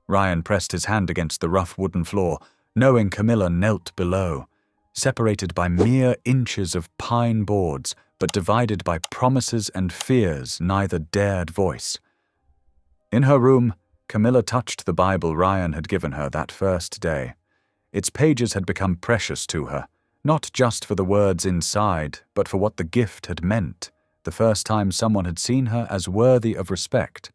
Ryan pressed his hand against the rough wooden floor, knowing Camilla knelt below, separated by mere inches of pine boards, but divided by promises and fears neither dared voice. In her room, Camilla touched the Bible Ryan had given her that first day. Its pages had become precious to her, not just for the words inside, but for what the gift had meant, the first time someone had seen her as worthy of respect.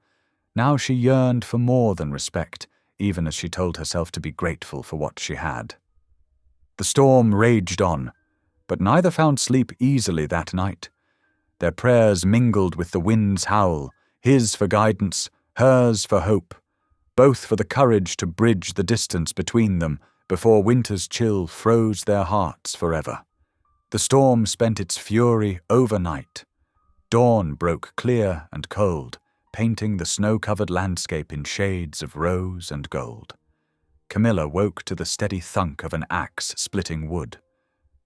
Now she yearned for more than respect, even as she told herself to be grateful for what she had. The storm raged on, but neither found sleep easily that night. Their prayers mingled with the wind's howl, his for guidance, hers for hope, both for the courage to bridge the distance between them before winter's chill froze their hearts forever. The storm spent its fury overnight. Dawn broke clear and cold, painting the snow-covered landscape in shades of rose and gold. Camilla woke to the steady thunk of an axe splitting wood.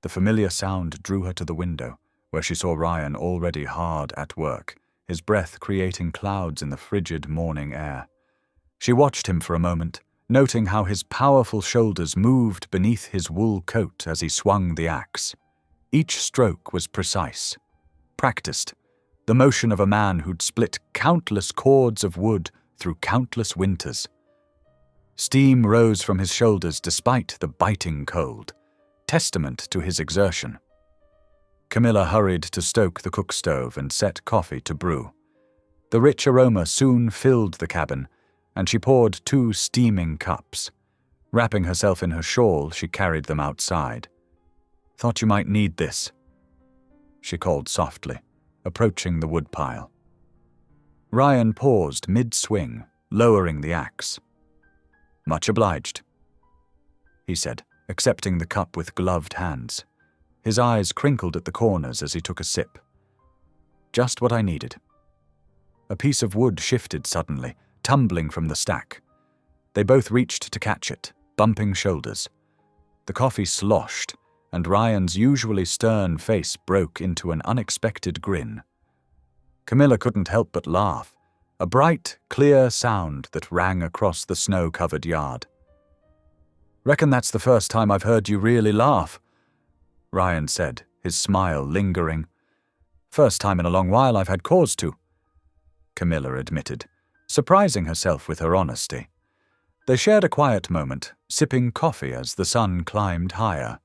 The familiar sound drew her to the window, where she saw Ryan already hard at work, his breath creating clouds in the frigid morning air. She watched him for a moment, noting how his powerful shoulders moved beneath his wool coat as he swung the axe. Each stroke was precise, practiced, the motion of a man who'd split countless cords of wood through countless winters. Steam rose from his shoulders despite the biting cold, testament to his exertion. Camilla hurried to stoke the cook stove and set coffee to brew. The rich aroma soon filled the cabin, and she poured 2 steaming cups. Wrapping herself in her shawl, she carried them outside. "Thought you might need this," she called softly, approaching the woodpile. Ryan paused mid-swing, lowering the axe. "Much obliged," he said, accepting the cup with gloved hands. His eyes crinkled at the corners as he took a sip. "Just what I needed." A piece of wood shifted suddenly, tumbling from the stack. They both reached to catch it, bumping shoulders. The coffee sloshed, and Ryan's usually stern face broke into an unexpected grin. Camilla couldn't help but laugh, a bright, clear sound that rang across the snow-covered yard. "Reckon that's the first time I've heard you really laugh," Ryan said, his smile lingering. "First time in a long while I've had cause to," Camilla admitted, surprising herself with her honesty. They shared a quiet moment, sipping coffee as the sun climbed higher.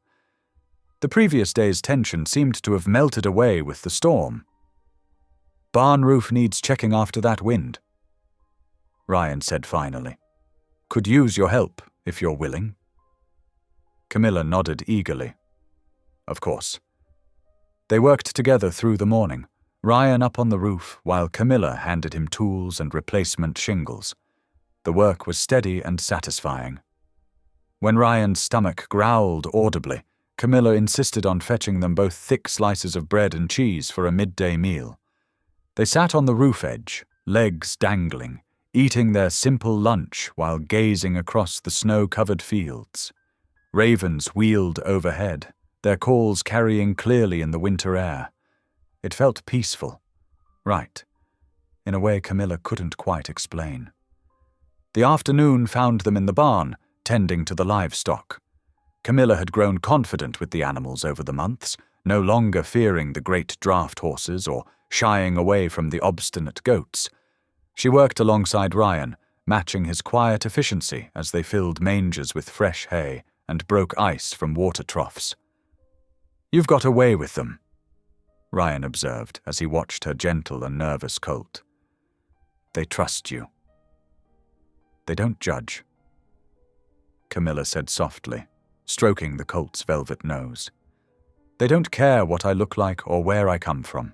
The previous day's tension seemed to have melted away with the storm. "Barn roof needs checking after that wind," Ryan said finally. "Could use your help, if you're willing." Camilla nodded eagerly. Of course. They worked together through the morning, Ryan up on the roof while Camilla handed him tools and replacement shingles. The work was steady and satisfying. When Ryan's stomach growled audibly, Camilla insisted on fetching them both thick slices of bread and cheese for a midday meal. They sat on the roof edge, legs dangling, eating their simple lunch while gazing across the snow-covered fields. Ravens wheeled overhead, their calls carrying clearly in the winter air. It felt peaceful. Right. In a way Camilla couldn't quite explain. The afternoon found them in the barn, tending to the livestock. Camilla had grown confident with the animals over the months, no longer fearing the great draft horses or shying away from the obstinate goats. She worked alongside Ryan, matching his quiet efficiency as they filled mangers with fresh hay and broke ice from water troughs. "You've got away with them," Ryan observed as he watched her gentle and nervous colt. "They trust you. They don't judge," Camilla said softly, stroking the colt's velvet nose. "They don't care what I look like or where I come from."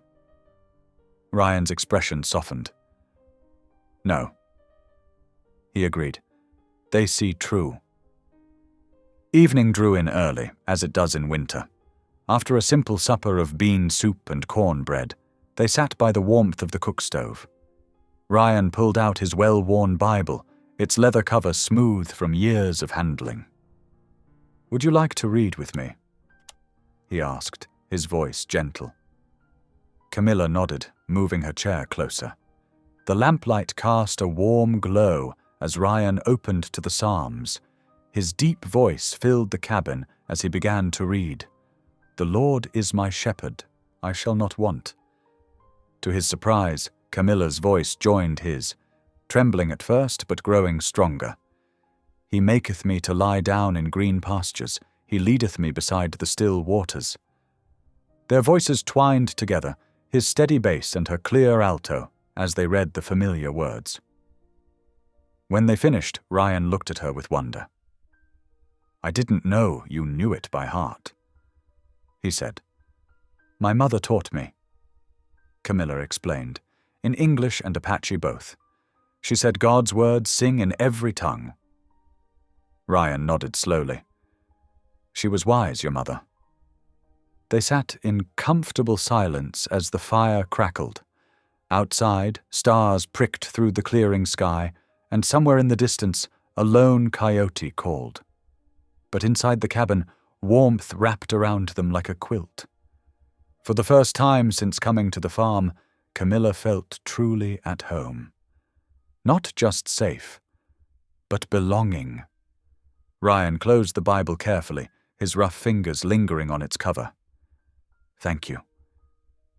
Ryan's expression softened. "No," he agreed. "They see true." Evening drew in early, as it does in winter. After a simple supper of bean soup and cornbread, they sat by the warmth of the cook stove. Ryan pulled out his well-worn Bible, its leather cover smooth from years of handling. "Would you like to read with me?" he asked, his voice gentle. Camilla nodded, moving her chair closer. The lamplight cast a warm glow as Ryan opened to the Psalms. His deep voice filled the cabin as he began to read. "The Lord is my shepherd, I shall not want." To his surprise, Camilla's voice joined his, trembling at first but growing stronger. "He maketh me to lie down in green pastures, he leadeth me beside the still waters." Their voices twined together, his steady bass and her clear alto, as they read the familiar words. When they finished, Ryan looked at her with wonder. "I didn't know you knew it by heart," he said. "My mother taught me," Camilla explained, in English and Apache both. "She said God's words sing in every tongue." Ryan nodded slowly. "She was wise, your mother." They sat in comfortable silence as the fire crackled. Outside, stars pricked through the clearing sky, and somewhere in the distance, a lone coyote called. But inside the cabin, warmth wrapped around them like a quilt. For the first time since coming to the farm, Camilla felt truly at home. Not just safe, but belonging. Ryan closed the Bible carefully, his rough fingers lingering on its cover. "Thank you,"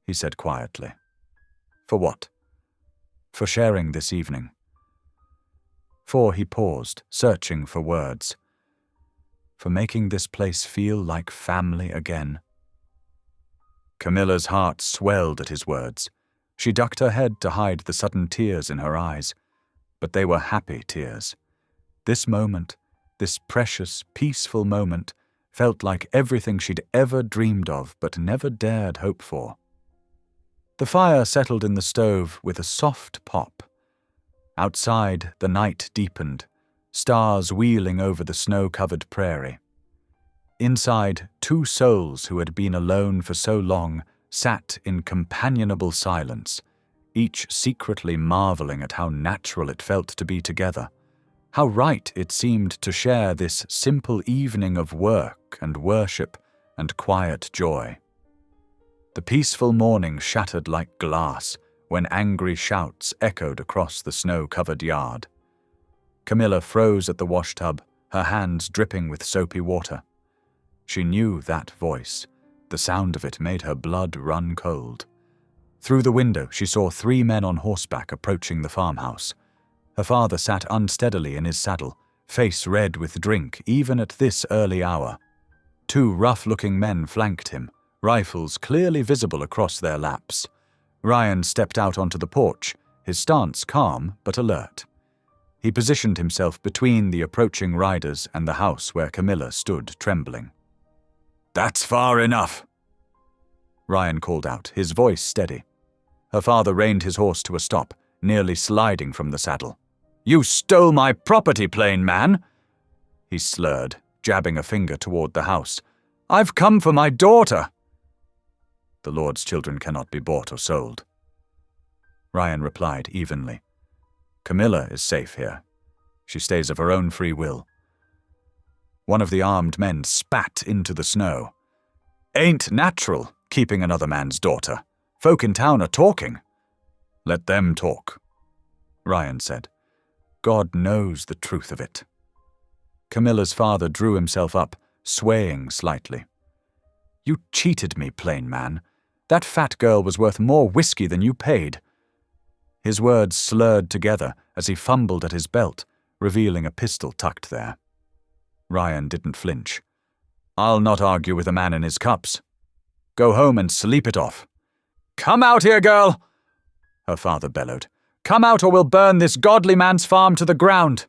he said quietly. "For what?" "For sharing this evening." For he paused, searching for words. "For making this place feel like family again." Camilla's heart swelled at his words. She ducked her head to hide the sudden tears in her eyes. But they were happy tears. This moment, this precious, peaceful moment, felt like everything she'd ever dreamed of but never dared hope for. The fire settled in the stove with a soft pop. Outside, the night deepened, stars wheeling over the snow-covered prairie. Inside, two souls who had been alone for so long sat in companionable silence, each secretly marveling at how natural it felt to be together, how right it seemed to share this simple evening of work and worship and quiet joy. The peaceful morning shattered like glass when angry shouts echoed across the snow-covered yard. Camilla froze at the washtub, her hands dripping with soapy water. She knew that voice. The sound of it made her blood run cold. Through the window, she saw 3 men on horseback approaching the farmhouse. Her father sat unsteadily in his saddle, face red with drink even at this early hour. 2 rough-looking men flanked him, rifles clearly visible across their laps. Ryan stepped out onto the porch, his stance calm but alert. He positioned himself between the approaching riders and the house where Camilla stood trembling. "That's far enough," Ryan called out, his voice steady. Her father reined his horse to a stop, nearly sliding from the saddle. "You stole my property, plain man," he slurred, jabbing a finger toward the house. "I've come for my daughter." "The Lord's children cannot be bought or sold," Ryan replied evenly. "Camilla is safe here. She stays of her own free will." One of the armed men spat into the snow. "Ain't natural, keeping another man's daughter. Folk in town are talking." "Let them talk," Ryan said. "God knows the truth of it." Camilla's father drew himself up, swaying slightly. "You cheated me, plain man. That fat girl was worth more whiskey than you paid." His words slurred together as he fumbled at his belt, revealing a pistol tucked there. Ryan didn't flinch. "I'll not argue with a man in his cups. Go home and sleep it off." "Come out here, girl!" her father bellowed. "Come out or we'll burn this godly man's farm to the ground."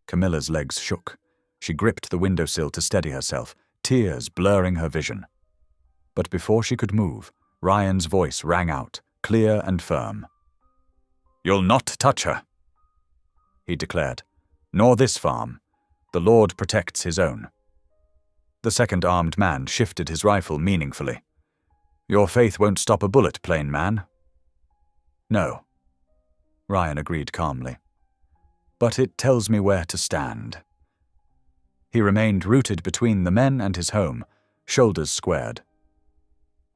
Camilla's legs shook. She gripped the windowsill to steady herself, tears blurring her vision. But before she could move, Ryan's voice rang out, clear and firm. "You'll not touch her," he declared. "Nor this farm. The Lord protects his own. The second armed man shifted his rifle meaningfully. Your faith won't stop a bullet, plain man. No, Ryan agreed calmly. But it tells me where to stand. He remained rooted between the men and his home, shoulders squared.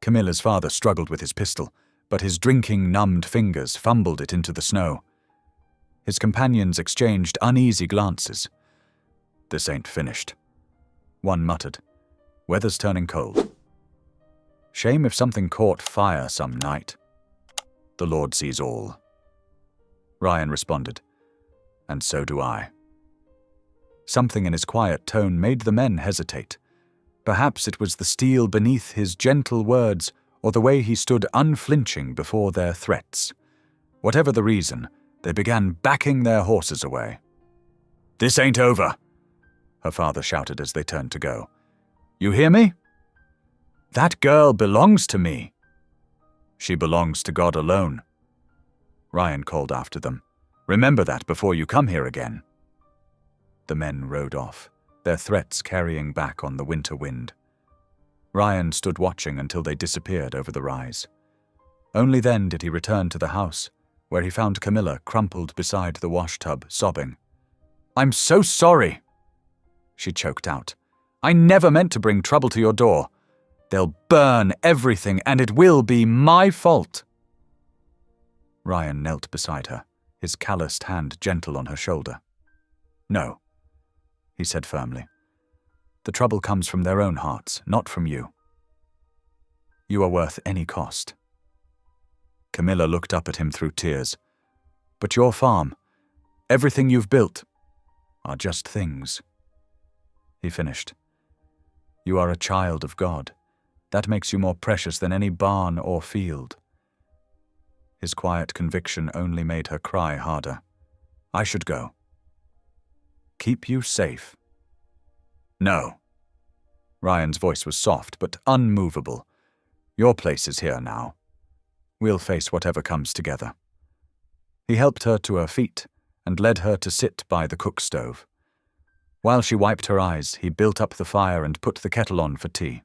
Camilla's father struggled with his pistol, but his drinking-numbed fingers fumbled it into the snow. His companions exchanged uneasy glances. This ain't finished. One muttered, "Weather's turning cold. Shame if something caught fire some night. The Lord sees all." Ryan responded, "And so do I." Something in his quiet tone made the men hesitate. Perhaps it was the steel beneath his gentle words or the way he stood unflinching before their threats. Whatever the reason, they began backing their horses away. "This ain't over," her father shouted as they turned to go. "You hear me? That girl belongs to me." "She belongs to God alone," Ryan called after them. "Remember that before you come here again." The men rode off, their threats carrying back on the winter wind. Ryan stood watching until they disappeared over the rise. Only then did he return to the house, where he found Camilla crumpled beside the washtub, sobbing. "I'm so sorry," she choked out. "I never meant to bring trouble to your door. They'll burn everything, and it will be my fault." Ryan knelt beside her, his calloused hand gentle on her shoulder. "No," he said firmly. "The trouble comes from their own hearts, not from you. You are worth any cost." Camilla looked up at him through tears. "But your farm, everything you've built, are just things." He finished. "You are a child of God. That makes you more precious than any barn or field." His quiet conviction only made her cry harder. "I should go." "Keep you safe." "No." Ryan's voice was soft but unmovable. "Your place is here now. We'll face whatever comes together." He helped her to her feet and led her to sit by the cook stove. While she wiped her eyes, he built up the fire and put the kettle on for tea.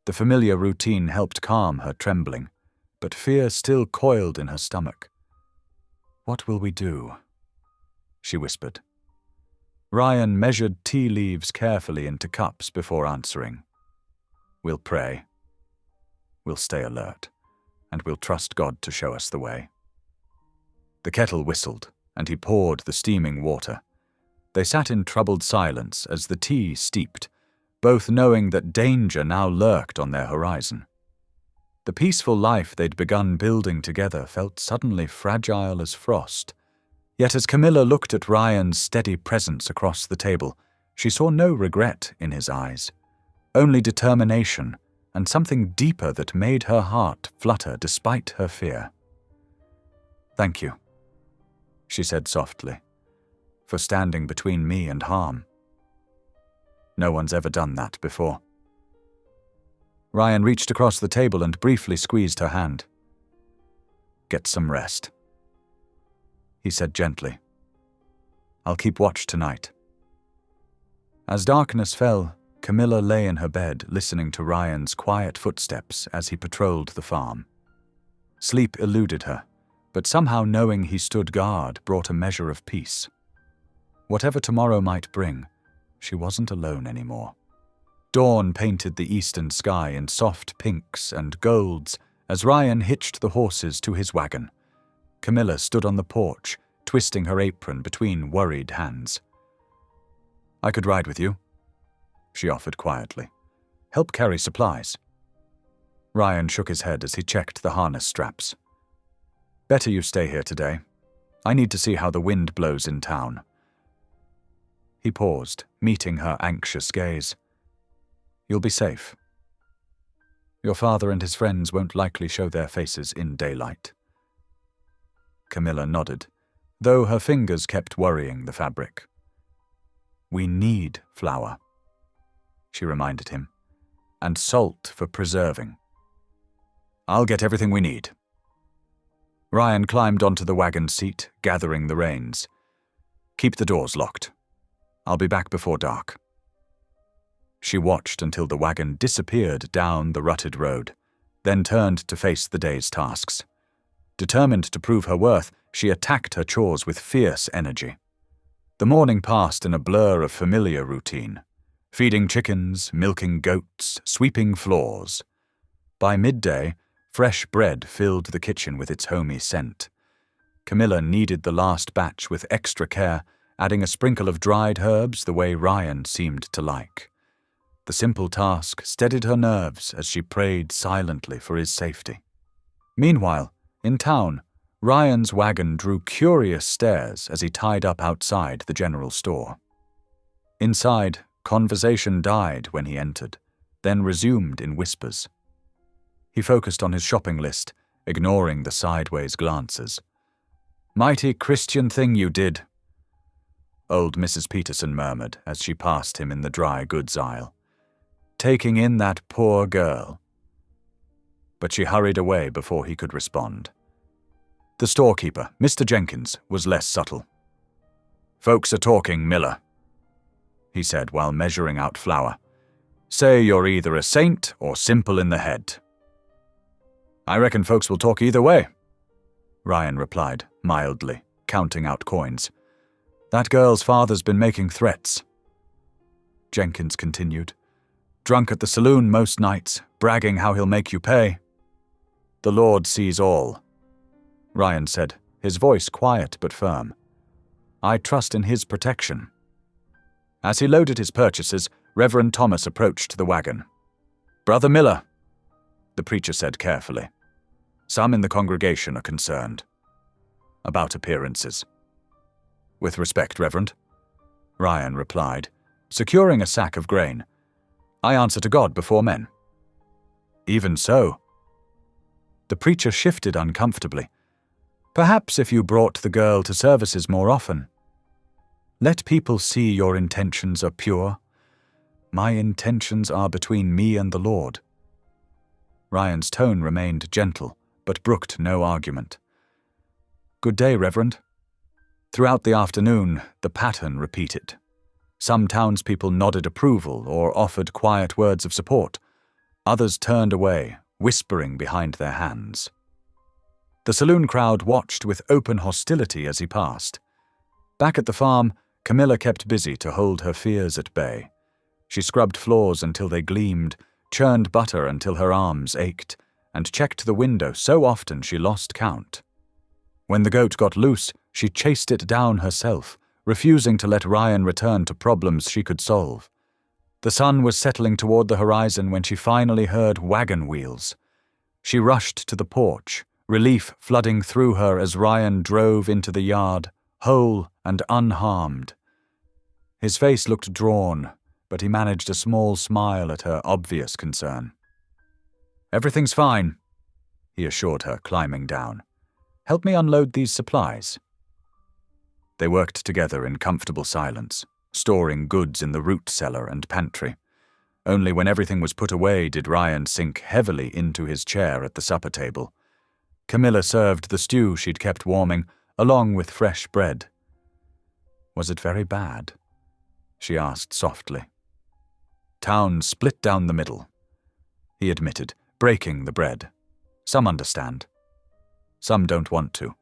The familiar routine helped calm her trembling, but fear still coiled in her stomach. "What will we do?" she whispered. Ryan measured tea leaves carefully into cups before answering. "We'll pray. We'll stay alert, and we'll trust God to show us the way." The kettle whistled, and he poured the steaming water. They sat in troubled silence as the tea steeped, both knowing that danger now lurked on their horizon. The peaceful life they'd begun building together felt suddenly fragile as frost. Yet as Camilla looked at Ryan's steady presence across the table, she saw no regret in his eyes, only determination and something deeper that made her heart flutter despite her fear. "Thank you," she said softly, "for standing between me and harm. No one's ever done that before." Ryan reached across the table and briefly squeezed her hand. "Get some rest," he said gently. "I'll keep watch tonight." As darkness fell, Camilla lay in her bed listening to Ryan's quiet footsteps as he patrolled the farm. Sleep eluded her, but somehow knowing he stood guard brought a measure of peace. Whatever tomorrow might bring, she wasn't alone anymore. Dawn painted the eastern sky in soft pinks and golds as Ryan hitched the horses to his wagon. Camilla stood on the porch, twisting her apron between worried hands. "I could ride with you," she offered quietly. "Help carry supplies." Ryan shook his head as he checked the harness straps. "Better you stay here today. I need to see how the wind blows in town." He paused, meeting her anxious gaze. "You'll be safe. Your father and his friends won't likely show their faces in daylight." Camilla nodded, though her fingers kept worrying the fabric. "We need flour," she reminded him, "and salt for preserving." "I'll get everything we need." Ryan climbed onto the wagon seat, gathering the reins. "Keep the doors locked." I'll be back before dark." She watched until the wagon disappeared down the rutted road, then turned to face the day's tasks. Determined to prove her worth, she attacked her chores with fierce energy. The morning passed in a blur of familiar routine: feeding chickens, milking goats, sweeping floors. By midday, fresh bread filled the kitchen with its homey scent. Camilla kneaded the last batch with extra care, adding a sprinkle of dried herbs the way Ryan seemed to like. The simple task steadied her nerves as she prayed silently for his safety. Meanwhile, in town, Ryan's wagon drew curious stares as he tied up outside the general store. Inside, conversation died when he entered, then resumed in whispers. He focused on his shopping list, ignoring the sideways glances. "Mighty Christian thing you did," old Mrs. Peterson murmured as she passed him in the dry goods aisle. "Taking in that poor girl." But she hurried away before he could respond. The storekeeper, Mr. Jenkins, was less subtle. "Folks are talking, Miller," he said while measuring out flour. "Say you're either a saint or simple in the head." "I reckon folks will talk either way," Ryan replied, mildly, counting out coins. "That girl's father's been making threats." Jenkins continued. "Drunk at the saloon most nights, bragging how he'll make you pay." "The Lord sees all," Ryan said, his voice quiet but firm. "I trust in his protection." As he loaded his purchases, Reverend Thomas approached the wagon. "Brother Miller," the preacher said carefully. "Some in the congregation are concerned about appearances." "With respect, Reverend," Ryan replied, securing a sack of grain. "I answer to God before men." "Even so." The preacher shifted uncomfortably. "Perhaps if you brought the girl to services more often. Let people see your intentions are pure. My intentions are between me and the Lord." Ryan's tone remained gentle, but brooked no argument. "Good day, Reverend." Throughout the afternoon, the pattern repeated. Some townspeople nodded approval or offered quiet words of support. Others turned away, whispering behind their hands. The saloon crowd watched with open hostility as he passed. Back at the farm, Camilla kept busy to hold her fears at bay. She scrubbed floors until they gleamed, churned butter until her arms ached, and checked the window so often she lost count. When the goat got loose, she chased it down herself, refusing to let Ryan return to problems she could solve. The sun was settling toward the horizon when she finally heard wagon wheels. She rushed to the porch, relief flooding through her as Ryan drove into the yard, whole and unharmed. His face looked drawn, but he managed a small smile at her obvious concern. "Everything's fine," he assured her, climbing down. "Help me unload these supplies." They worked together in comfortable silence, storing goods in the root cellar and pantry. Only when everything was put away did Ryan sink heavily into his chair at the supper table. Camilla served the stew she'd kept warming, along with fresh bread. "Was it very bad?" she asked softly. "Town split down the middle," he admitted, breaking the bread. "Some understand. Some don't want to.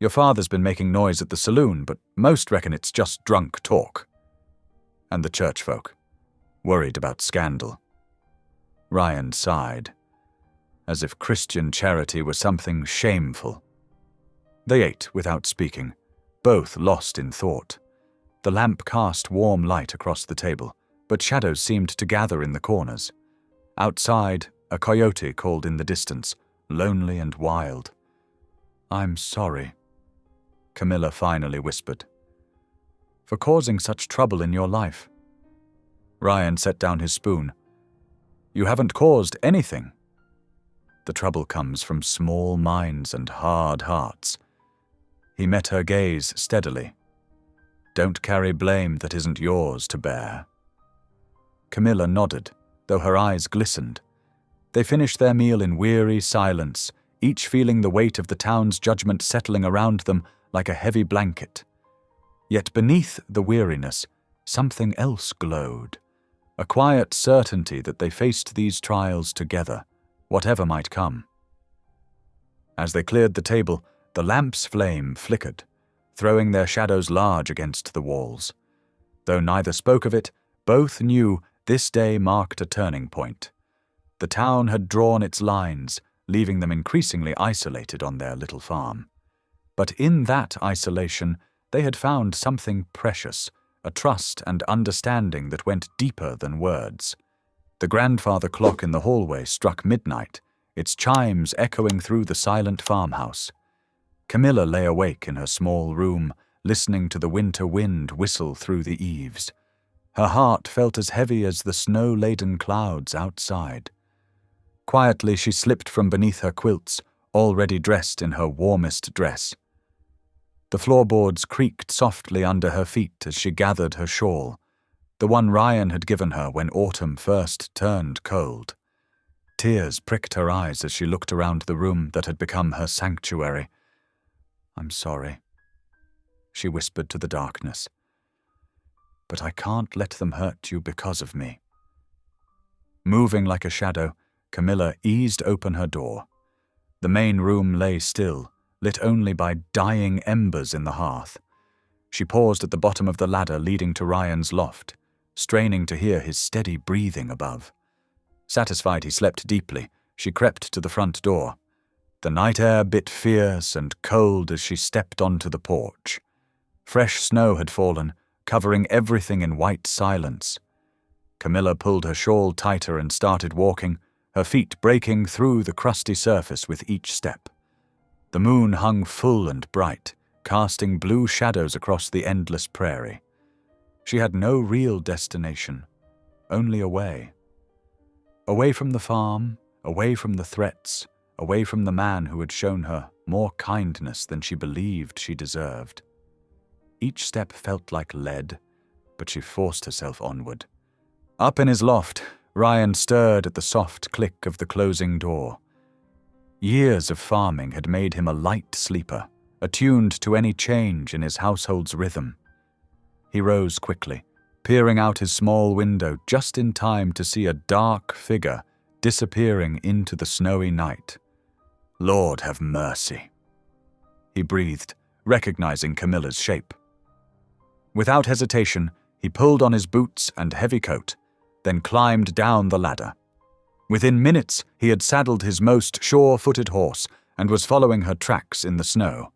Your father's been making noise at the saloon, but most reckon it's just drunk talk. And the church folk, worried about scandal." Ryan sighed, as if Christian charity were something shameful. They ate without speaking, both lost in thought. The lamp cast warm light across the table, but shadows seemed to gather in the corners. Outside, a coyote called in the distance, lonely and wild. "I'm sorry," Camilla finally whispered, "for causing such trouble in your life." Ryan set down his spoon. "You haven't caused anything. The trouble comes from small minds and hard hearts." He met her gaze steadily. "Don't carry blame that isn't yours to bear." Camilla nodded, though her eyes glistened. They finished their meal in weary silence, each feeling the weight of the town's judgment settling around them like a heavy blanket. Yet beneath the weariness, something else glowed, a quiet certainty that they faced these trials together, whatever might come. As they cleared the table, the lamp's flame flickered, throwing their shadows large against the walls. Though neither spoke of it, both knew this day marked a turning point. The town had drawn its lines, leaving them increasingly isolated on their little farm. But in that isolation, they had found something precious, a trust and understanding that went deeper than words. The grandfather clock in the hallway struck midnight, its chimes echoing through the silent farmhouse. Camilla lay awake in her small room, listening to the winter wind whistle through the eaves. Her heart felt as heavy as the snow-laden clouds outside. Quietly she slipped from beneath her quilts, already dressed in her warmest dress. The floorboards creaked softly under her feet as she gathered her shawl, the one Ryan had given her when autumn first turned cold. Tears pricked her eyes as she looked around the room that had become her sanctuary. "I'm sorry," she whispered to the darkness. "But I can't let them hurt you because of me." Moving like a shadow, Camilla eased open her door. The main room lay still, lit only by dying embers in the hearth. She paused at the bottom of the ladder leading to Ryan's loft, straining to hear his steady breathing above. Satisfied he slept deeply, she crept to the front door. The night air bit fierce and cold as she stepped onto the porch. Fresh snow had fallen, covering everything in white silence. Camilla pulled her shawl tighter and started walking, her feet breaking through the crusty surface with each step. The moon hung full and bright, casting blue shadows across the endless prairie. She had no real destination, only a way. Away from the farm, away from the threats, away from the man who had shown her more kindness than she believed she deserved. Each step felt like lead, but she forced herself onward. Up in his loft, Ryan stirred at the soft click of the closing door. Years of farming had made him a light sleeper, attuned to any change in his household's rhythm. He rose quickly, peering out his small window just in time to see a dark figure disappearing into the snowy night. "Lord have mercy," he breathed, recognizing Camilla's shape. Without hesitation, he pulled on his boots and heavy coat, then climbed down the ladder. Within minutes, he had saddled his most sure-footed horse and was following her tracks in the snow.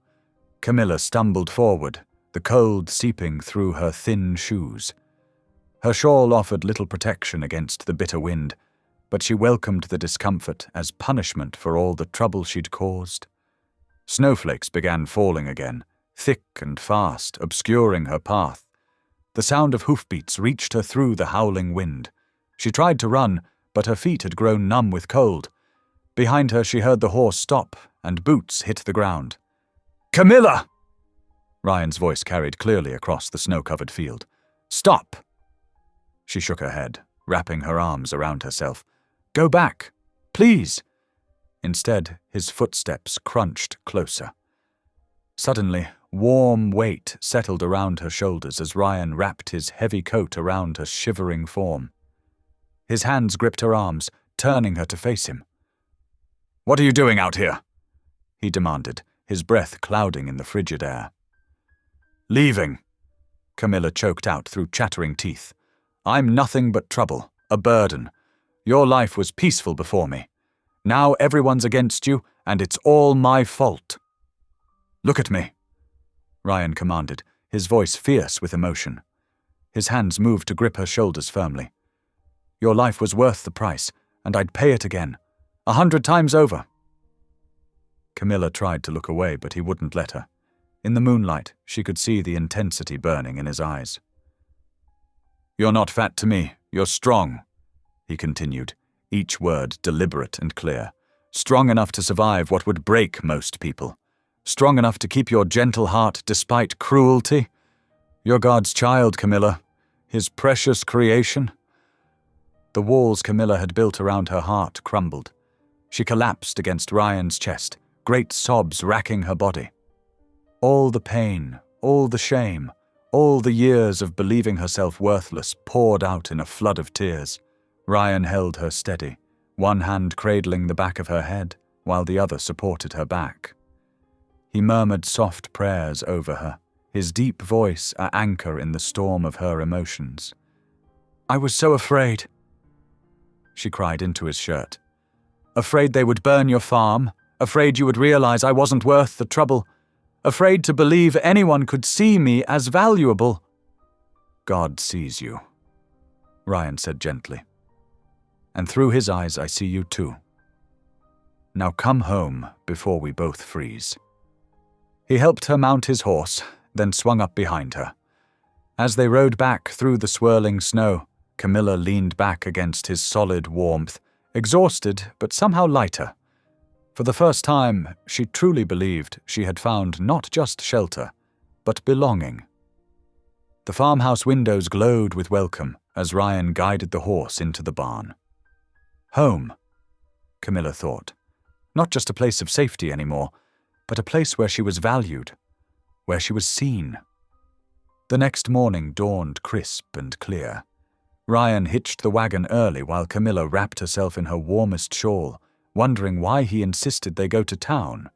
Camilla stumbled forward, the cold seeping through her thin shoes. Her shawl offered little protection against the bitter wind, but she welcomed the discomfort as punishment for all the trouble she'd caused. Snowflakes began falling again, thick and fast, obscuring her path. The sound of hoofbeats reached her through the howling wind. She tried to run, but her feet had grown numb with cold. Behind her she heard the horse stop, and boots hit the ground. "Camilla!" Ryan's voice carried clearly across the snow-covered field. "Stop!" She shook her head, wrapping her arms around herself. "Go back, please!" Instead, his footsteps crunched closer. Suddenly, warm weight settled around her shoulders as Ryan wrapped his heavy coat around her shivering form. His hands gripped her arms, turning her to face him. "What are you doing out here?" he demanded, his breath clouding in the frigid air. "Leaving," Camilla choked out through chattering teeth. "I'm nothing but trouble, a burden. Your life was peaceful before me. Now everyone's against you, and it's all my fault." "Look at me," Ryan commanded, his voice fierce with emotion. His hands moved to grip her shoulders firmly. "Your life was worth the price, and I'd pay it again, 100 times over." Camilla tried to look away, but he wouldn't let her. In the moonlight, she could see the intensity burning in his eyes. "You're not fat to me, you're strong," he continued, each word deliberate and clear. "Strong enough to survive what would break most people. Strong enough to keep your gentle heart despite cruelty. You're God's child, Camilla, his precious creation." The walls Camilla had built around her heart crumbled. She collapsed against Ryan's chest, great sobs racking her body. All the pain, all the shame, All the years of believing herself worthless poured out in a flood of tears. Ryan held her steady, one hand cradling the back of her head, while the other supported her back. He murmured soft prayers over her, his deep voice an anchor in the storm of her emotions. "I was so afraid," she cried into his shirt. "Afraid they would burn your farm, afraid you would realize I wasn't worth the trouble, afraid to believe anyone could see me as valuable." "God sees you," Ryan said gently. "And through his eyes I see you too. Now come home before we both freeze." He helped her mount his horse, then swung up behind her. As they rode back through the swirling snow, Camilla leaned back against his solid warmth, exhausted but somehow lighter. For the first time, she truly believed she had found not just shelter, but belonging. The farmhouse windows glowed with welcome as Ryan guided the horse into the barn. Home, Camilla thought. Not just a place of safety anymore, but a place where she was valued, where she was seen. The next morning dawned crisp and clear. Ryan hitched the wagon early while Camilla wrapped herself in her warmest shawl, wondering why he insisted they go to town.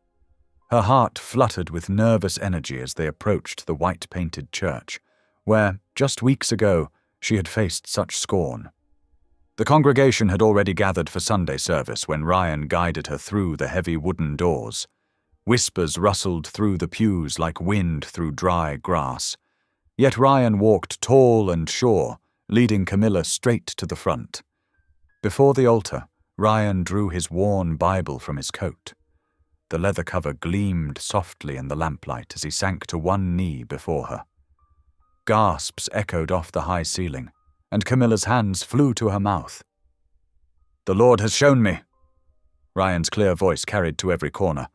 Her heart fluttered with nervous energy as they approached the white-painted church, where, just weeks ago, she had faced such scorn. The congregation had already gathered for Sunday service when Ryan guided her through the heavy wooden doors. Whispers rustled through the pews like wind through dry grass. Yet Ryan walked tall and sure, leading Camilla straight to the front. Before the altar, Ryan drew his worn Bible from his coat. The leather cover gleamed softly in the lamplight as he sank to one knee before her. Gasps echoed off the high ceiling, and Camilla's hands flew to her mouth. "The Lord has shown me," Ryan's clear voice carried to every corner,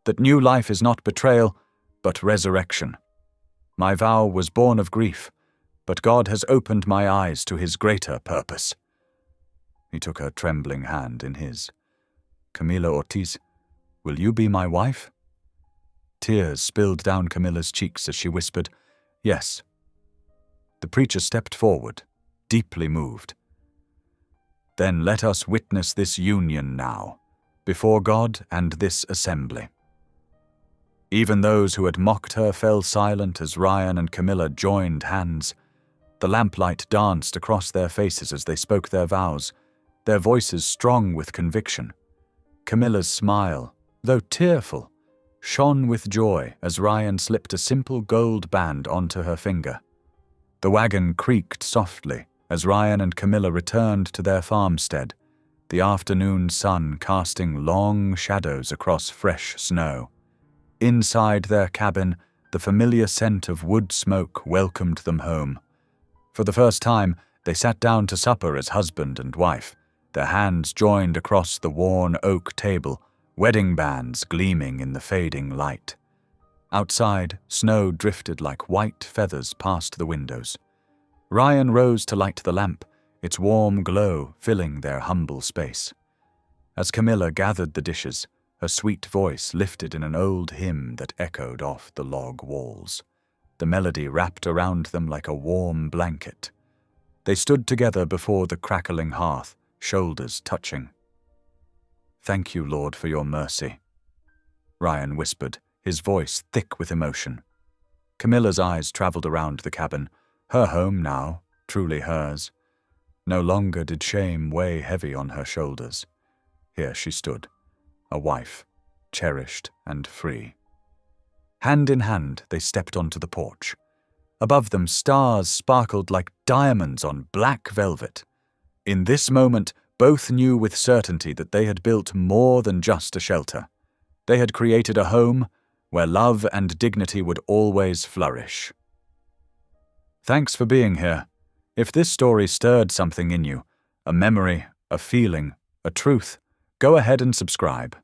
"that new life is not betrayal, but resurrection. My vow was born of grief, but God has opened my eyes to his greater purpose." He took her trembling hand in his. "Camila Ortiz, will you be my wife?" Tears spilled down Camilla's cheeks as she whispered, "Yes." The preacher stepped forward, deeply moved. "Then let us witness this union now, before God and this assembly." Even those who had mocked her fell silent as Ryan and Camilla joined hands. The lamplight danced across their faces as they spoke their vows, their voices strong with conviction. Camilla's smile, though tearful, shone with joy as Ryan slipped a simple gold band onto her finger. The wagon creaked softly as Ryan and Camilla returned to their farmstead, the afternoon sun casting long shadows across fresh snow. Inside their cabin, the familiar scent of wood smoke welcomed them home. For the first time, they sat down to supper as husband and wife, their hands joined across the worn oak table, wedding bands gleaming in the fading light. Outside, snow drifted like white feathers past the windows. Ryan rose to light the lamp, its warm glow filling their humble space. As Camilla gathered the dishes, her sweet voice lifted in an old hymn that echoed off the log walls. The melody wrapped around them like a warm blanket. They stood together before the crackling hearth, shoulders touching. "Thank you, Lord, for your mercy," Ryan whispered, his voice thick with emotion. Camilla's eyes traveled around the cabin, her home now, truly hers. No longer did shame weigh heavy on her shoulders. Here she stood, a wife, cherished and free. Hand in hand, they stepped onto the porch. Above them, stars sparkled like diamonds on black velvet. In this moment, both knew with certainty that they had built more than just a shelter. They had created a home where love and dignity would always flourish. Thanks for being here. If this story stirred something in you, a memory, a feeling, a truth, go ahead and subscribe.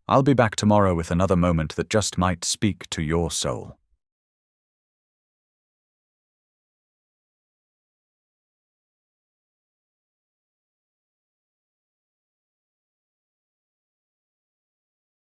I'll be back tomorrow with another moment that just might speak to your soul.